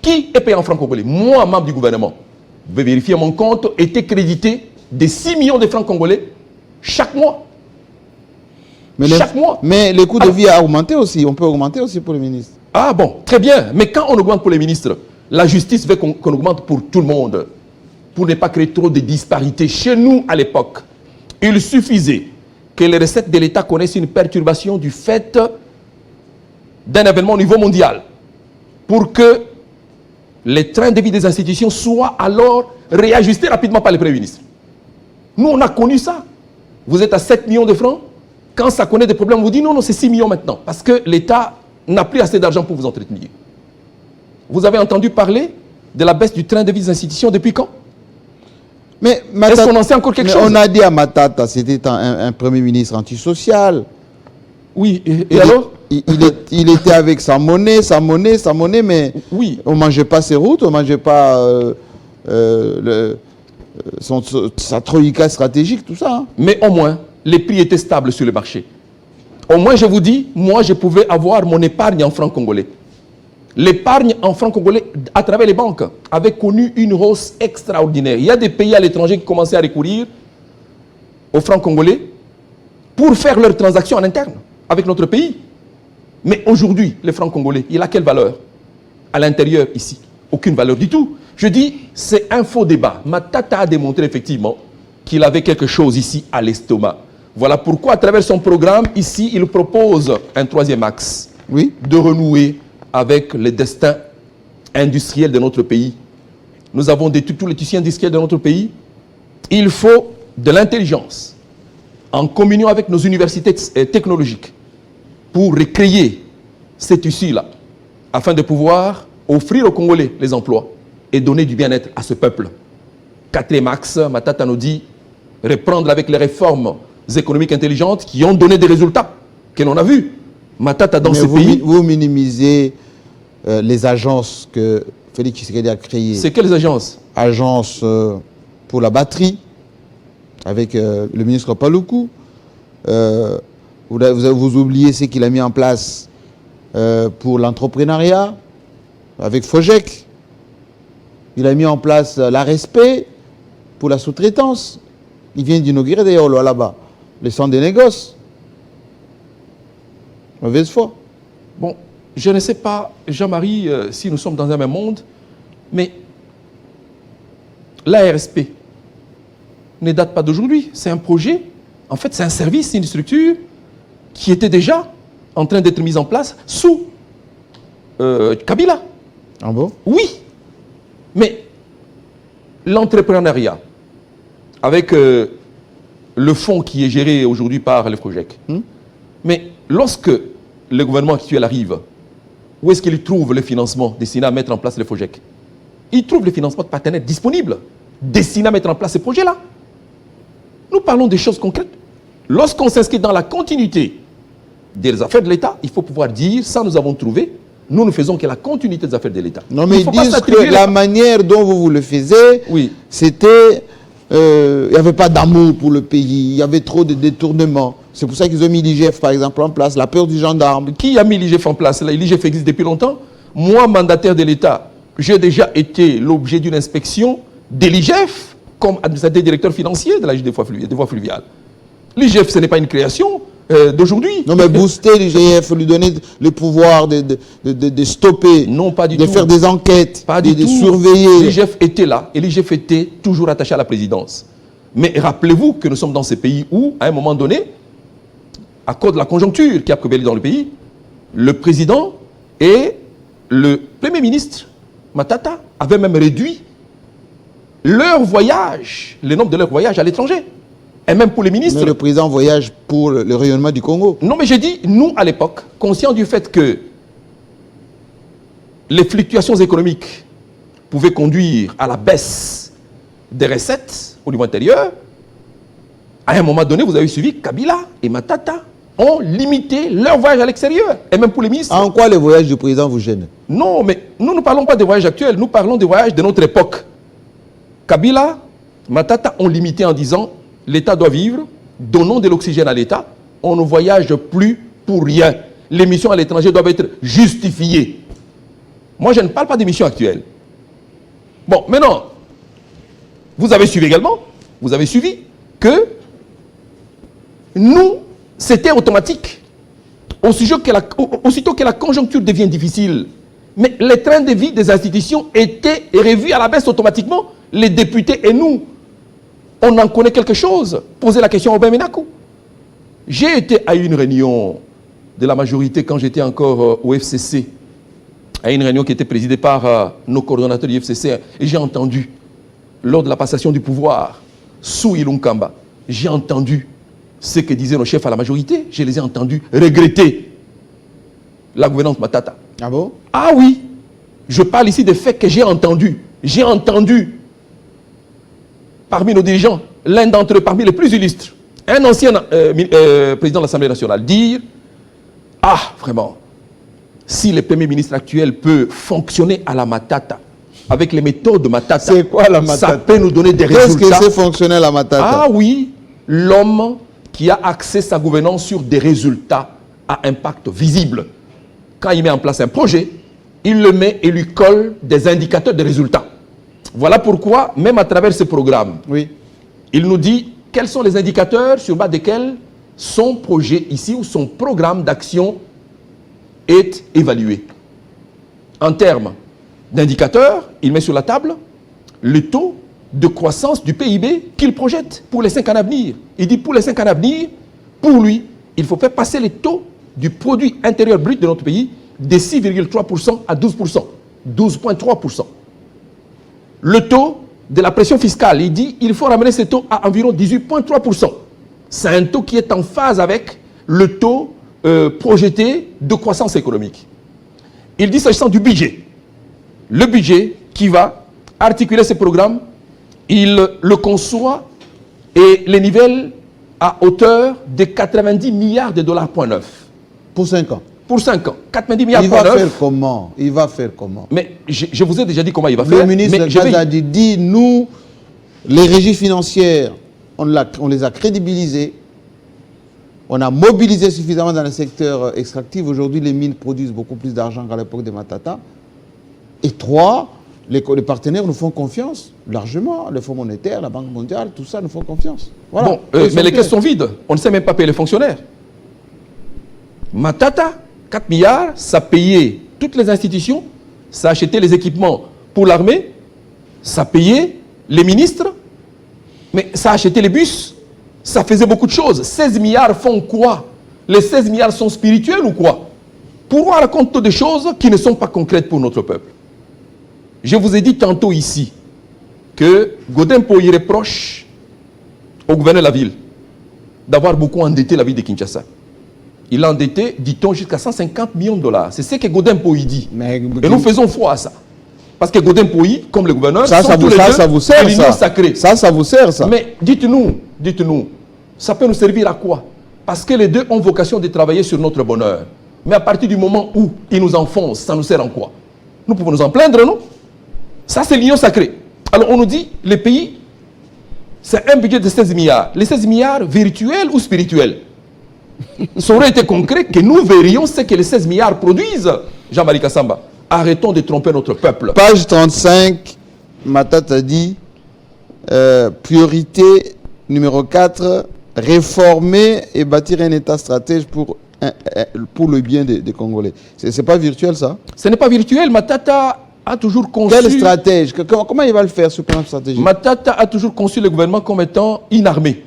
Qui est payé en francs congolais? Moi, membre du gouvernement. Vous pouvez vérifier, mon compte était crédité de 6 millions de francs congolais chaque mois. Chaque mois. Mais le coût de vie a augmenté aussi. On peut augmenter aussi pour les ministres. Ah bon, très bien. Mais quand on augmente pour les ministres, la justice veut qu'on augmente pour tout le monde. Pour ne pas créer trop de disparités. Chez nous, à l'époque, il suffisait que les recettes de l'État connaissent une perturbation du fait d'un événement au niveau mondial pour que les trains de vie des institutions soient alors réajustés rapidement par le Premier ministre. Nous, on a connu ça. Vous êtes à 7 millions de francs. Quand ça connaît des problèmes, on vous dit non, c'est 6 millions maintenant. Parce que l'État n'a plus assez d'argent pour vous entretenir. Vous avez entendu parler de la baisse du train de vie des institutions depuis quand? Mais est-ce qu'on en sait encore quelque chose? On a dit à Matata, c'était un Premier ministre antisocial. Oui, et alors il était avec sa monnaie, mais oui. On ne mangeait pas ses routes, on ne mangeait pas sa troïka stratégique, tout ça. Hein. Mais au moins, les prix étaient stables sur le marché. Au moins, je vous dis, moi, je pouvais avoir mon épargne en francs congolais. L'épargne en francs congolais, à travers les banques, avait connu une hausse extraordinaire. Il y a des pays à l'étranger qui commençaient à recourir aux francs congolais pour faire leurs transactions en interne avec notre pays. Mais aujourd'hui, les francs congolais, il a quelle valeur? à l'intérieur ici. Aucune valeur du tout. Je dis, c'est un faux débat. Matata a démontré effectivement qu'il avait quelque chose ici à l'estomac. Voilà pourquoi, à travers son programme, ici, il propose un troisième axe. Oui. De renouer avec le destin industriel de notre pays. Nous avons détruit tous les tissus industriels de notre pays. Il faut de l'intelligence, en communion avec nos universités technologiques, pour recréer ces tissus-là, afin de pouvoir offrir aux Congolais les emplois et donner du bien-être à ce peuple. Quatrième axe, Matata nous dit, reprendre avec les réformes économiques intelligentes qui ont donné des résultats que l'on a vus. Matata dans ce pays... Vous minimisez les agences que Félix Tshisekedi a créées. C'est quelles agences? Agence pour la batterie, avec le ministre Paluku. Vous oubliez ce qu'il a mis en place pour l'entrepreneuriat, avec Fojek. Il a mis en place la respect pour la sous-traitance. Il vient d'inaugurer d'ailleurs là-bas le centre des négoces. Mauvaise foi. Bon, je ne sais pas, Jean-Marie, si nous sommes dans un même monde, mais l'ARSP ne date pas d'aujourd'hui. C'est un projet, en fait c'est un service, c'est une structure qui était déjà en train d'être mise en place sous Kabila. Ah bon? Oui, mais l'entrepreneuriat, avec le fonds qui est géré aujourd'hui par le Fojek, mais lorsque le gouvernement actuel arrive, où est-ce qu'il trouve le financement destiné à mettre en place le Fojek? Il trouve le financement de partenaires disponibles, destinés à mettre en place ces projets-là. Nous parlons des choses concrètes. Lorsqu'on s'inscrit dans la continuité des affaires de l'État, il faut pouvoir dire, ça nous avons trouvé, nous ne faisons que la continuité des affaires de l'État. Non, mais ils disent que la manière dont vous le faisiez, oui, c'était... il n'y avait pas d'amour pour le pays, il y avait trop de détournements. C'est pour ça qu'ils ont mis l'IGF, par exemple, en place, la peur du gendarme. Qui a mis l'IGF en place? L'IGF existe depuis longtemps. Moi, mandataire de l'État, j'ai déjà été l'objet d'une inspection de l'IGF comme administrateur directeur financier de la des voies fluviales. L'IGF, ce n'est pas une création d'aujourd'hui. Non, mais booster l'IGF, lui donner le pouvoir de stopper, non, pas du de tout. Faire des enquêtes, pas de tout. Surveiller. L'IGF était là et l'IGF était toujours attaché à la présidence. Mais rappelez-vous que nous sommes dans ces pays où, à un moment donné, à cause de la conjoncture qui a prévalu dans le pays, le président et le premier ministre, Matata, avaient même réduit leur voyage, le nombre de leurs voyages à l'étranger. Et même pour les ministres. Mais le président voyage pour le rayonnement du Congo. Non, mais j'ai dit, nous, à l'époque, conscients du fait que les fluctuations économiques pouvaient conduire à la baisse des recettes au niveau intérieur, à un moment donné, vous avez suivi Kabila et Matata ont limité leur voyage à l'extérieur. Et même pour les ministres. En quoi les voyages du président vous gênent? Non, mais nous ne parlons pas des voyages actuels, nous parlons des voyages de notre époque. Kabila, Matata ont limité en disant l'État doit vivre, donnons de l'oxygène à l'État, on ne voyage plus pour rien. Les missions à l'étranger doivent être justifiées. Moi, je ne parle pas des missions actuelles. Bon, maintenant, vous avez suivi également, vous avez suivi que nous, c'était automatique. Aussitôt que la conjoncture devient difficile, mais les trains de vie des institutions étaient revus à la baisse automatiquement. Les députés et nous, on en connaît quelque chose. Posez la question à Aubin Menakou. J'ai été à une réunion de la majorité quand j'étais encore au FCC, à une réunion qui était présidée par nos coordonnateurs du FCC, et j'ai entendu, lors de la passation du pouvoir, sous Ilunkamba, j'ai entendu ce que disaient nos chefs à la majorité, je les ai entendus regretter la gouvernance Matata. Ah bon? Ah oui, je parle ici des faits que j'ai entendus. J'ai entendu parmi nos dirigeants, l'un d'entre eux, parmi les plus illustres, un ancien président de l'Assemblée nationale, dire « Ah, vraiment, si le Premier ministre actuel peut fonctionner à la Matata, avec les méthodes de Matata, c'est quoi la Matata? Ça peut nous donner des résultats. » Qu'est-ce que c'est fonctionner à la Matata? Ah oui, l'homme qui a axé sa gouvernance sur des résultats à impact visible. Quand il met en place un projet, il le met et lui colle des indicateurs de résultats. Voilà pourquoi, même à travers ce programme, oui, il nous dit quels sont les indicateurs sur base desquels son projet ici ou son programme d'action est évalué. en termes d'indicateurs, il met sur la table le taux de croissance du PIB qu'il projette pour les 5 ans à venir. Il dit pour les 5 ans à venir, pour lui, il faut faire passer les taux du produit intérieur brut de notre pays de 6,3% à 12%, 12,3%. Le taux de la pression fiscale, il dit il faut ramener ce taux à environ 18,3%. C'est un taux qui est en phase avec le taux projeté de croissance économique. Il dit s'agissant du budget, le budget qui va articuler ce programme, il le conçoit et les nivelle à hauteur de 90 milliards de dollars, point neuf. Pour 5 ans. Pour 5 ans. 90 milliards, Il point va neuf. faire comment? Il va faire comment? Mais je vous ai déjà dit comment il va faire. Le ministre Gaz a dit, nous, les régies financières, on les a crédibilisées. On a mobilisé suffisamment dans le secteur extractif. Aujourd'hui, les mines produisent beaucoup plus d'argent qu'à l'époque de Matata. Et 3, les partenaires nous font confiance, largement. Le Fonds monétaire, la Banque mondiale, tout ça nous font confiance. Voilà. Bon, mais les caisses sont vides. On ne sait même pas payer les fonctionnaires. Matata, 4 milliards, ça payait toutes les institutions, ça achetait les équipements pour l'armée, ça payait les ministres, mais ça achetait les bus, ça faisait beaucoup de choses. 16 milliards font quoi? Les 16 milliards sont spirituels ou quoi? Pour rendre compte de choses qui ne sont pas concrètes pour notre peuple. Je vous ai dit tantôt ici que Godin Poyi reproche au gouverneur de la ville d'avoir beaucoup endetté la ville de Kinshasa. Il a endetté, dit-on, jusqu'à 150 millions de dollars. C'est ce que Godin Poyi dit. Et nous faisons foi à ça. Parce que Godin Poyi, comme le gouverneur, ça vous sert, l'union sacrée. Ça vous sert, ça. Mais dites-nous, ça peut nous servir à quoi? Parce que les deux ont vocation de travailler sur notre bonheur. Mais à partir du moment où ils nous enfoncent, ça nous sert en quoi? Nous pouvons nous en plaindre, non? Ça, c'est l'union sacrée. Alors, on nous dit, les pays, c'est un budget de 16 milliards. Les 16 milliards virtuels ou spirituels? Ça aurait été concret que nous verrions ce que les 16 milliards produisent, Jean-Marie Kassamba. Arrêtons de tromper notre peuple. Page 35, Matata dit, priorité numéro 4, réformer et bâtir un État stratège pour le bien des Congolais. C'est pas virtuel, ça? Ce n'est pas virtuel. Matata a toujours conçu... Quel stratège? Comment il va le faire, ce plan stratégique? Matata a toujours conçu le gouvernement comme étant une armée.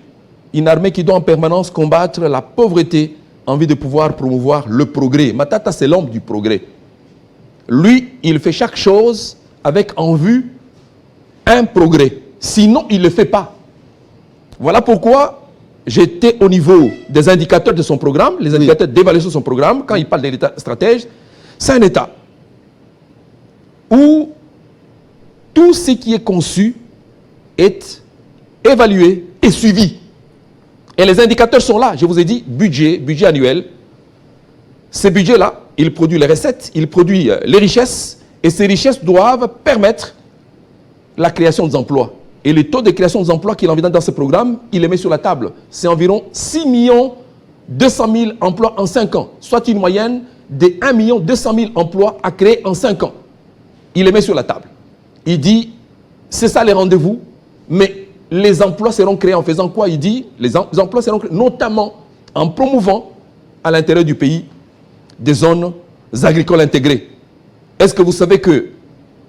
Une armée qui doit en permanence combattre la pauvreté en vue de pouvoir promouvoir le progrès. Matata, c'est l'homme du progrès. Lui, il fait chaque chose avec en vue un progrès. Sinon, il ne le fait pas. Voilà pourquoi j'étais au niveau des indicateurs de son programme, les indicateurs d'évaluation de son programme. Quand il parle de l'État stratège, c'est un État où tout ce qui est conçu est évalué et suivi. Et les indicateurs sont là. Je vous ai dit, budget annuel. Ces budgets-là, il produit les recettes, il produit les richesses, et ces richesses doivent permettre la création d'emplois. Et le taux de création d'emplois qu'il envisage dans ce programme, il les met sur la table. C'est environ 6 200 000 emplois en 5 ans, soit une moyenne de 1 200 000 emplois à créer en 5 ans. Il les met sur la table. Il dit, c'est ça les rendez-vous, mais les emplois seront créés en faisant quoi? Il dit, les emplois seront créés notamment en promouvant à l'intérieur du pays des zones agricoles intégrées. Est-ce que vous savez que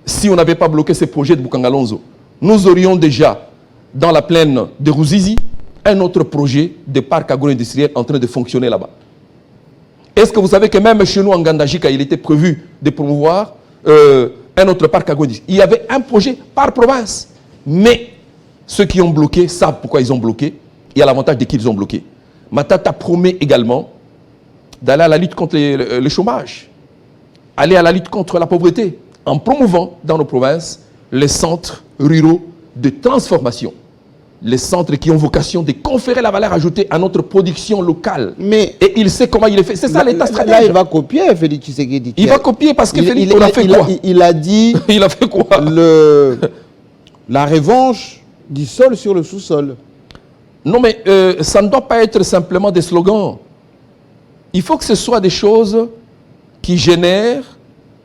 si on n'avait pas bloqué ces projets de Bukangalonzo, nous aurions déjà, dans la plaine de Ruzizi, un autre projet de parc agro-industriel en train de fonctionner là-bas? Est-ce que vous savez que même chez nous en Gandajika, il était prévu de promouvoir un autre parc agro-industriel? Il y avait un projet par province. Mais ceux qui ont bloqué savent pourquoi ils ont bloqué. Il y a l'avantage de qui ils ont bloqué. Matata promet également d'aller à la lutte contre le chômage, aller à la lutte contre la pauvreté, en promouvant dans nos provinces les centres ruraux de transformation. Les centres qui ont vocation de conférer la valeur ajoutée à notre production locale. Et il sait comment il est fait. C'est ça l'État stratège. Là, il va copier Félix Tshisekedi. Il va copier parce que Félix, on a fait quoi? Il a dit... Il a fait quoi? La revanche du sol sur le sous-sol. Non, mais ça ne doit pas être simplement des slogans. Il faut que ce soit des choses qui génèrent,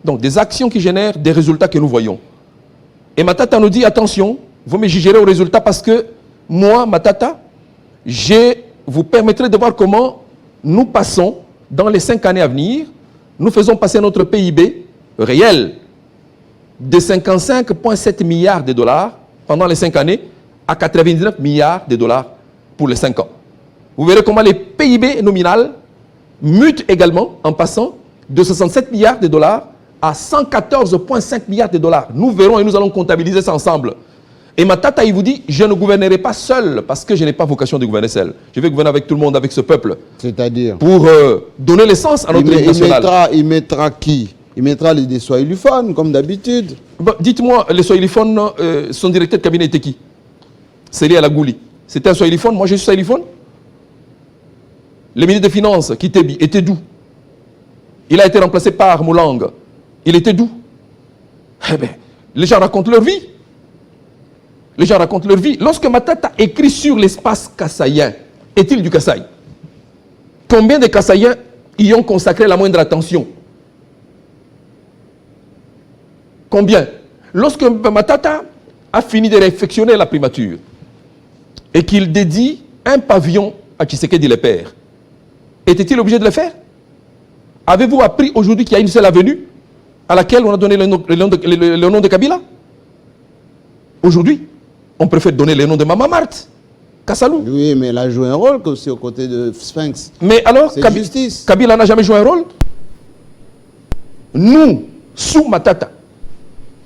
donc des actions qui génèrent des résultats que nous voyons. Et Matata nous dit, attention, vous me jugerez aux résultats parce que moi, Matata, je vous permettrai de voir comment nous passons dans les 5 années à venir, nous faisons passer notre PIB réel de 55,7 milliards de dollars pendant les 5 années à 99 milliards de dollars pour les 5 ans. Vous verrez comment les PIB nominal mutent également en passant de 67 milliards de dollars à 114,5 milliards de dollars. Nous verrons et nous allons comptabiliser ça ensemble. Et Matata, il vous dit, je ne gouvernerai pas seul parce que je n'ai pas vocation de gouverner seul. Je vais gouverner avec tout le monde, avec ce peuple. C'est-à-dire Pour donner l'essence à notre équipe nationale. Il mettra qui? Il mettra des swahiliphones, comme d'habitude. Bon, dites-moi, les swahiliphones, son directeur de cabinet était qui? Seri Alagouli. C'était un swahiliphone? Moi, je suis swahiliphone. Le ministre des Finances, Kitebi, était d'où? Il a été remplacé par Moulang. Il était d'où? Eh bien, les gens racontent leur vie. Les gens racontent leur vie. Lorsque Matata écrit sur l'espace kassaïen, est-il du Kasaï? Combien de Kassaïens y ont consacré la moindre attention? Combien? Lorsque Matata a fini de réfectionner la primature et qu'il dédie un pavillon à Tshisekedi le père, était-il obligé de le faire? Avez-vous appris aujourd'hui qu'il y a une seule avenue à laquelle on a donné le nom de Kabila? Aujourd'hui, on préfère donner le nom de Mama Marthe, Kassalou. Oui, mais elle a joué un rôle aussi aux côtés de Sphinx. Mais alors, Kabila n'a jamais joué un rôle? Nous, sous Matata,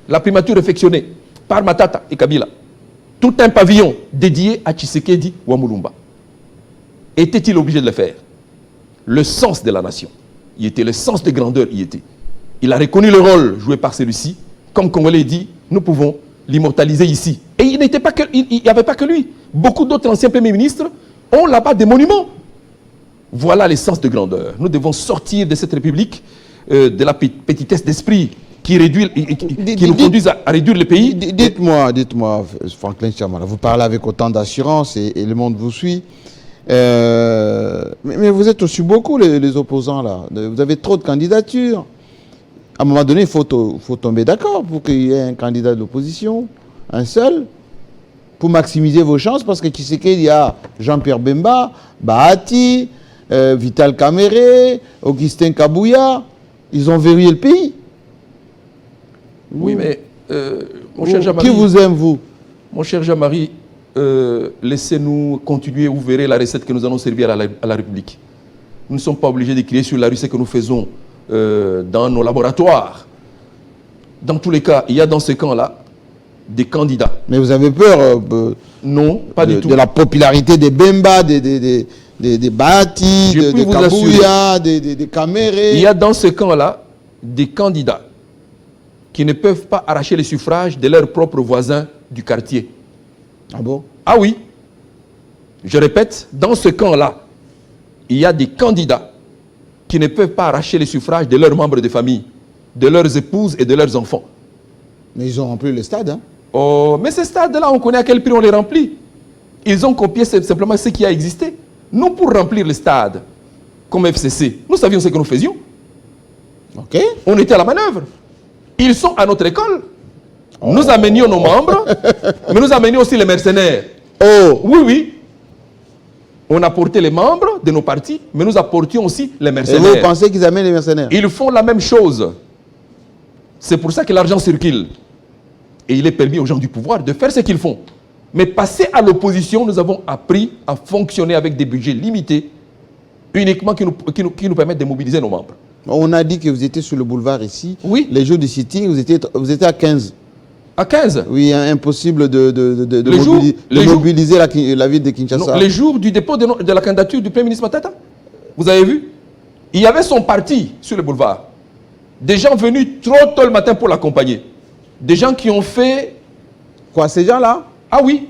la primature réfectionnée par Matata et Kabila, tout un pavillon dédié à Tshisekedi ou à Moulumba. Était-il obligé de le faire? Le sens de la nation y était, le sens de grandeur y était. Il a reconnu le rôle joué par celui-ci. Comme Congolais dit, nous pouvons l'immortaliser ici. Et il n'y avait pas que lui. Beaucoup d'autres anciens premiers ministres ont là-bas des monuments. Voilà l'essence de grandeur. Nous devons sortir de cette république de la petitesse d'esprit qui nous conduisent à réduire le pays. Dites-moi, Franklin Chamara, vous parlez avec autant d'assurance et le monde vous suit. Mais vous êtes aussi beaucoup les opposants là. Vous avez trop de candidatures. À un moment donné, il faut tomber d'accord pour qu'il y ait un candidat de l'opposition, un seul, pour maximiser vos chances, parce que qui sait qu'il y a Jean-Pierre Bemba, Bahati, Vital Kamere, Augustin Kabouya, ils ont verrouillé le pays. Oui, mais mon cher Jean-Marie... Qui vous aime, vous? Mon cher Jean-Marie, laissez-nous continuer, vous verrez la recette que nous allons servir à la République. Nous ne sommes pas obligés de crier sur la rue ce que nous faisons dans nos laboratoires. Dans tous les cas, il y a dans ce camp-là des candidats. Mais vous avez peur non, pas du tout. De la popularité des Bemba, des Bahati, des Kabouya, des Kamere. Il y a dans ce camp-là des candidats qui ne peuvent pas arracher les suffrages de leurs propres voisins du quartier. Ah bon? Ah oui. Je répète, dans ce camp-là, il y a des candidats qui ne peuvent pas arracher les suffrages de leurs membres de famille, de leurs épouses et de leurs enfants. Mais ils ont rempli le stade, hein? Oh, mais ces stades-là, on connaît à quel prix on les remplit. Ils ont copié simplement ce qui a existé. Nous, pour remplir les stades, comme FCC, nous savions ce que nous faisions. Ok. On était à la manœuvre. Ils sont à notre école. Oh. Nous amenions nos membres, mais nous amenions aussi les mercenaires. Oh. Oui, oui. On apportait les membres de nos partis, mais nous apportions aussi les mercenaires. Et vous pensez qu'ils amènent les mercenaires? Ils font la même chose. C'est pour ça que l'argent circule. Et il est permis aux gens du pouvoir de faire ce qu'ils font. Mais passer à l'opposition, nous avons appris à fonctionner avec des budgets limités, uniquement qui nous permettent de mobiliser nos membres. On a dit que vous étiez sur le boulevard ici. Oui. Les jours du sitting, vous étiez à 15. À 15? Oui, impossible de mobiliser la ville de Kinshasa. Non, les jours du dépôt de la candidature du Premier ministre Matata, vous avez vu? Il y avait son parti sur le boulevard. Des gens venus trop tôt le matin pour l'accompagner. Des gens qui ont fait... Quoi, ces gens-là? Ah oui.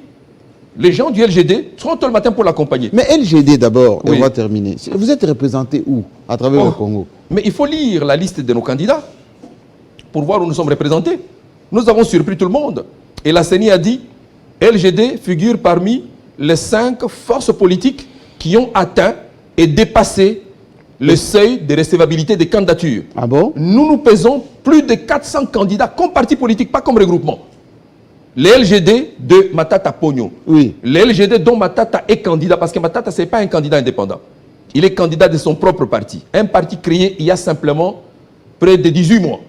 Les gens du LGD, trop tôt le matin pour l'accompagner. Mais LGD d'abord, oui. On va terminer. Vous êtes représenté où? À travers le Congo? Mais il faut lire la liste de nos candidats pour voir où nous sommes représentés. Nous avons surpris tout le monde. Et la CENI a dit, LGD figure parmi les 5 forces politiques qui ont atteint et dépassé le seuil de recevabilité des candidatures. Ah bon? Nous pesons plus de 400 candidats comme parti politique, pas comme regroupement. Les LGD de Matata Pogno. Oui. Les LGD dont Matata est candidat, parce que Matata, ce n'est pas un candidat indépendant. Il est candidat de son propre parti. Un parti créé il y a simplement près de 18 mois.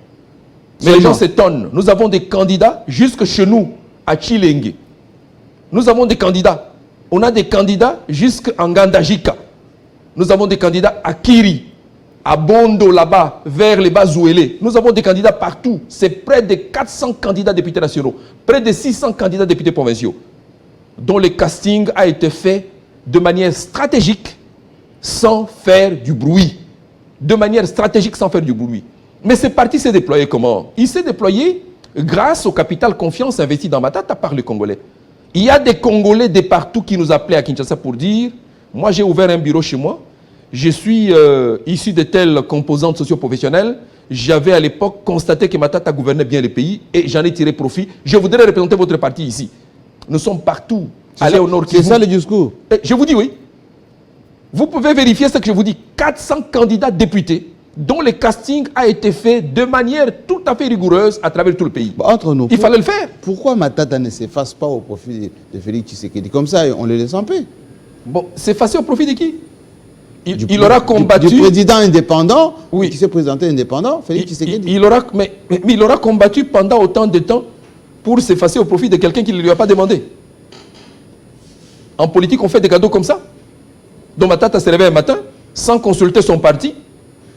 Mais les gens s'étonnent. Nous avons des candidats jusque chez nous, à Chilengue. Nous avons des candidats. On a des candidats jusqu'en Gandajika. Nous avons des candidats à Kiri, à Bondo, là-bas, vers les Bazouélé. Nous avons des candidats partout. C'est près de 400 candidats députés nationaux, près de 600 candidats députés provinciaux, dont le casting a été fait de manière stratégique, sans faire du bruit. De manière stratégique, sans faire du bruit. Mais ce parti s'est déployé comment? Il s'est déployé grâce au capital confiance investi dans Matata par les Congolais. Il y a des Congolais de partout qui nous appelaient à Kinshasa pour dire « Moi, j'ai ouvert un bureau chez moi. Je suis issu de telles composantes socio-professionnelles. J'avais à l'époque constaté que Matata gouvernait bien le pays et j'en ai tiré profit. Je voudrais représenter votre parti ici. » Nous sommes partout. Allez au Nord Kivu. C'est ça le discours? Je vous dis oui. Vous pouvez vérifier ce que je vous dis. 400 candidats députés dont le casting a été fait de manière tout à fait rigoureuse à travers tout le pays. Entre nous, il fallait le faire. Pourquoi Matata ne s'efface pas au profit de Félix Tshisekedi? Comme ça, on le laisse en paix. Bon, s'effacer au profit de qui? Il aura combattu... Du président indépendant, oui, qui s'est présenté indépendant, Félix Tshisekedi. Mais il aura combattu pendant autant de temps pour s'effacer au profit de quelqu'un qui ne lui a pas demandé. En politique, on fait des cadeaux comme ça. Donc Matata s'est réveillé un matin, sans consulter son parti,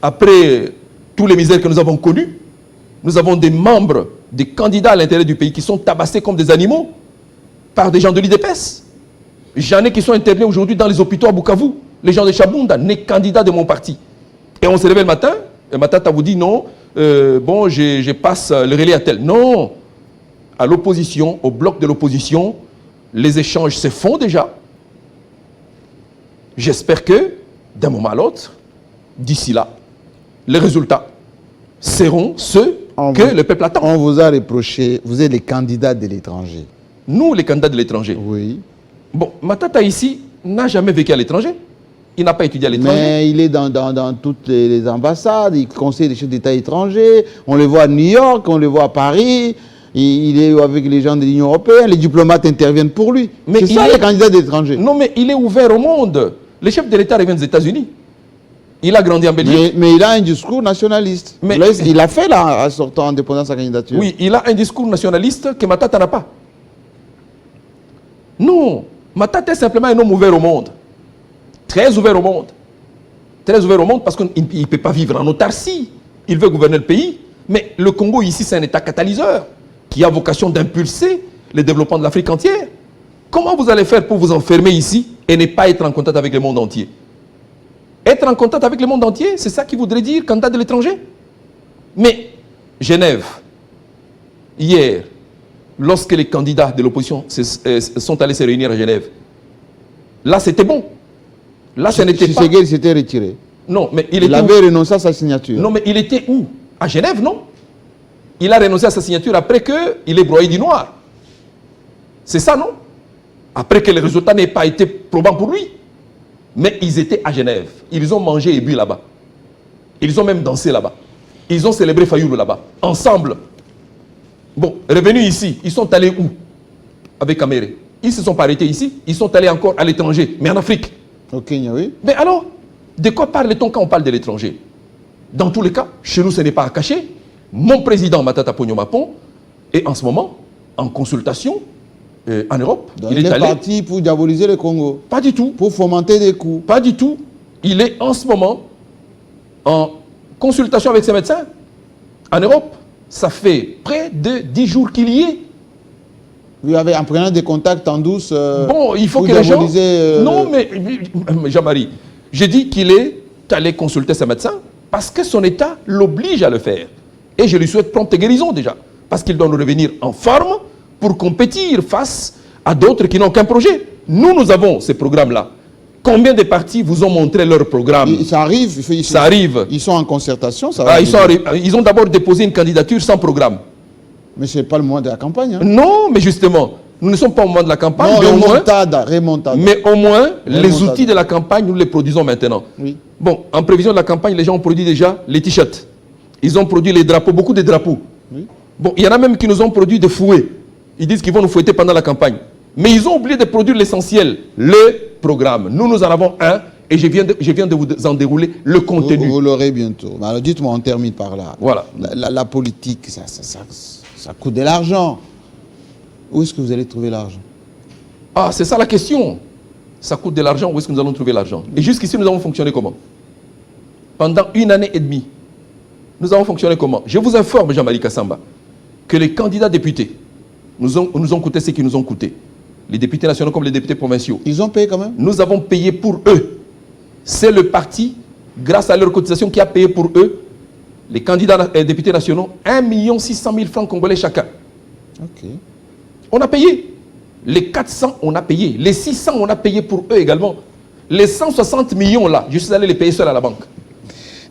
après tous les misères que nous avons connues. Nous avons des membres, des candidats à l'intérieur du pays qui sont tabassés comme des animaux par des gens de l'IDPS. J'en ai qui sont internés aujourd'hui dans les hôpitaux à Bukavu. Les gens de Chabunda, les candidats de mon parti. Et on se réveille le matin, et Matata vous dit non, bon, je passe le relais à tel. Non, à l'opposition, au bloc de l'opposition, les échanges se font déjà. J'espère que, d'un moment à l'autre, d'ici là, les résultats seront ceux que le peuple attend. On vous a reproché, vous êtes les candidats de l'étranger. Nous, les candidats de l'étranger. Oui. Bon, Matata ici n'a jamais vécu à l'étranger. Il n'a pas étudié à l'étranger. Mais il est dans toutes les ambassades, il conseille des chefs d'État étrangers. On le voit à New York, on le voit à Paris. Il est avec les gens de l'Union européenne, les diplomates interviennent pour lui. C'est ça les candidats d'étrangers. Non, mais il est ouvert au monde. Les chefs de l'État reviennent des États-Unis. Il a grandi en Belgique. Mais il a un discours nationaliste. Mais il a fait là, en sortant en déposant sa candidature. Oui, il a un discours nationaliste que Matata n'a pas. Non, Matata est simplement un homme ouvert au monde. Très ouvert au monde. Très ouvert au monde parce qu'il ne peut pas vivre en autarcie. Il veut gouverner le pays. Mais le Congo ici, c'est un État catalyseur qui a vocation d'impulser le développement de l'Afrique entière. Comment vous allez faire pour vous enfermer ici et ne pas être en contact avec le monde entier? Être en contact avec le monde entier, c'est ça qui voudrait dire candidat de l'étranger? Mais Genève, hier, lorsque les candidats de l'opposition sont allés se réunir à Genève, là c'était bon. Là ce n'était pas... Tshisekedi s'était retiré. Non, mais il avait renoncé à sa signature. Non, mais il était où? À Genève, non? Il a renoncé à sa signature après qu'il ait broyé du noir. C'est ça, non? Après que les résultats n'aient pas été probants pour lui. Mais ils étaient à Genève. Ils ont mangé et bu là-bas. Ils ont même dansé là-bas. Ils ont célébré Fayoulou là-bas. Ensemble. Bon, revenus ici, ils sont allés où? Avec Kamere. Ils ne se sont pas arrêtés ici. Ils sont allés encore à l'étranger, mais en Afrique. Au Kenya, oui. Mais alors, de quoi parle-t-on quand on parle de l'étranger? Dans tous les cas, chez nous, ce n'est pas à cacher. Mon président Matata Ponyo Mapon est en ce moment en consultation en Europe. Donc il est parti pour diaboliser le Congo. Pas du tout. Pour fomenter des coups. Pas du tout. Il est en ce moment en consultation avec ses médecins en Europe. Ça fait près de 10 jours qu'il y est. Vous avez en prenant des contacts en douce. Bon, il faut que les gens... Non, mais Jean-Marie, j'ai dit qu'il est allé consulter ses médecins parce que son état l'oblige à le faire. Et je lui souhaite prompte guérison déjà. Parce qu'il doit nous revenir en forme pour compétir face à d'autres qui n'ont qu'un projet. Nous avons ces programmes-là. Combien de partis vous ont montré leur programme? Ça arrive. Ça arrive. Ils sont en concertation. Ça va ils ont d'abord déposé une candidature sans programme. Mais ce n'est pas le moment de la campagne. Hein. Non, mais justement, nous ne sommes pas au moment de la campagne. Non, mais remontada. Mais au moins, les outils de la campagne, nous les produisons maintenant. Oui. Bon, en prévision de la campagne, les gens ont produit déjà les t-shirts. Ils ont produit les drapeaux, beaucoup de drapeaux. Oui. Bon, il y en a même qui nous ont produit des fouets. Ils disent qu'ils vont nous fouetter pendant la campagne. Mais ils ont oublié de produire l'essentiel, le programme. Nous en avons un Et je viens de vous en dérouler le contenu. Vous l'aurez bientôt. Alors dites-moi, on termine par là. Voilà. La politique, ça coûte de l'argent. Où est-ce que vous allez trouver l'argent? Ah, c'est ça la question. Ça coûte de l'argent, où est-ce que nous allons trouver l'argent? Et jusqu'ici, nous avons fonctionné comment? Pendant 1 année et demie, nous avons fonctionné comment? Je vous informe, Jean-Marie Kassamba, que les candidats députés nous ont coûté ce qu'ils nous ont coûté. Les députés nationaux comme les députés provinciaux. Ils ont payé quand même? Nous avons payé pour eux. C'est le parti, grâce à leur cotisation, qui a payé pour eux, les candidats et députés nationaux, 1 600 000 francs congolais chacun. Ok. On a payé. Les 400, on a payé. Les 600, on a payé pour eux également. Les 160 millions là, je suis allé les payer seul à la banque.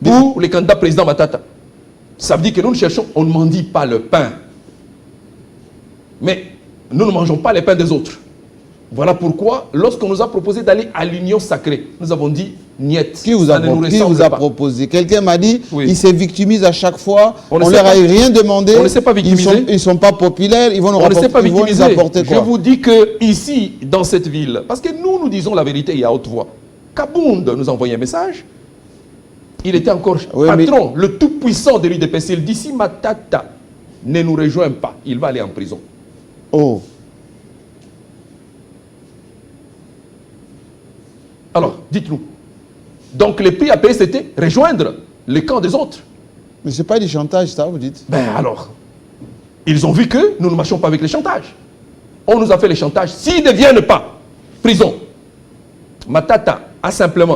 Pour les candidats président Matata. Ça veut dire que nous cherchons, on ne mendie pas le pain. Mais nous ne mangeons pas les pains des autres. Voilà pourquoi, lorsqu'on nous a proposé d'aller à l'union sacrée, nous avons dit niet. Qui vous a proposé? Quelqu'un m'a dit, oui. Ils se victimisent à chaque fois, on ne leur a rien demandé, on ne sait pas victimiser. Ils ne sont pas populaires, ils vont nous apporter quoi? Je vous dis que ici, dans cette ville, parce que nous disons la vérité et à haute voix, Kabound nous a envoyé un message, il était encore patron, le tout-puissant de l'UDPS, il dit, si Matata ne nous rejoint pas, il va aller en prison. Oh. Alors, dites-nous. Donc, le prix à payer, c'était rejoindre le camp des autres. Mais ce n'est pas du chantage, ça, vous dites? Ben alors, ils ont vu que nous ne marchons pas avec les chantages. On nous a fait les chantages. S'ils ne viennent pas, prison. Matata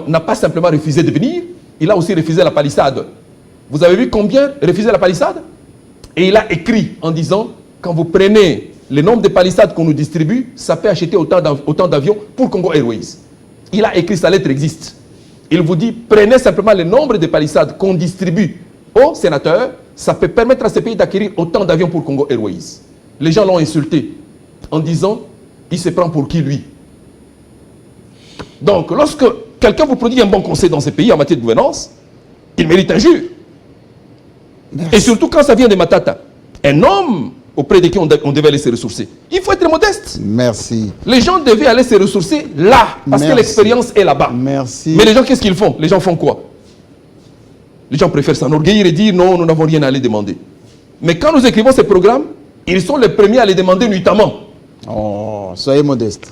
n'a pas simplement refusé de venir, il a aussi refusé la palissade. Vous avez vu combien refusait la palissade? Et il a écrit en disant, quand vous prenez le nombre de palissades qu'on nous distribue, ça peut acheter autant d'avions pour Congo Airways. Il a écrit, sa lettre existe. Il vous dit, prenez simplement le nombre de palissades qu'on distribue aux sénateurs, ça peut permettre à ces pays d'acquérir autant d'avions pour Congo Airways. Les gens l'ont insulté en disant, il se prend pour qui lui? Donc, lorsque quelqu'un vous produit un bon conseil dans ces pays en matière de gouvernance, il mérite injure. Et surtout quand ça vient de Matata, un homme auprès de qui on devait aller se ressourcer. Il faut être modeste. Merci. Les gens devaient aller se ressourcer là, parce que l'expérience est là-bas. Merci. Mais les gens, qu'est-ce qu'ils font? Les gens font quoi? Les gens préfèrent s'enorgueillir et dire non, nous n'avons rien à aller demander. Mais quand nous écrivons ces programmes, ils sont les premiers à les demander nuitamment. Oh, soyez modeste.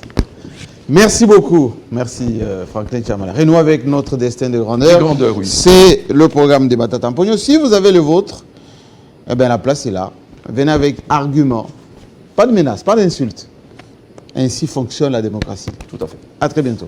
Merci beaucoup. Merci Franklin Tchamala. Renouons avec notre destin de grandeur. Oui. C'est le programme des Matata Mponyo. Si vous avez le vôtre, eh bien la place est là. Venez avec arguments. Pas de menaces, pas d'insultes. Ainsi fonctionne la démocratie. Tout à fait. À très bientôt.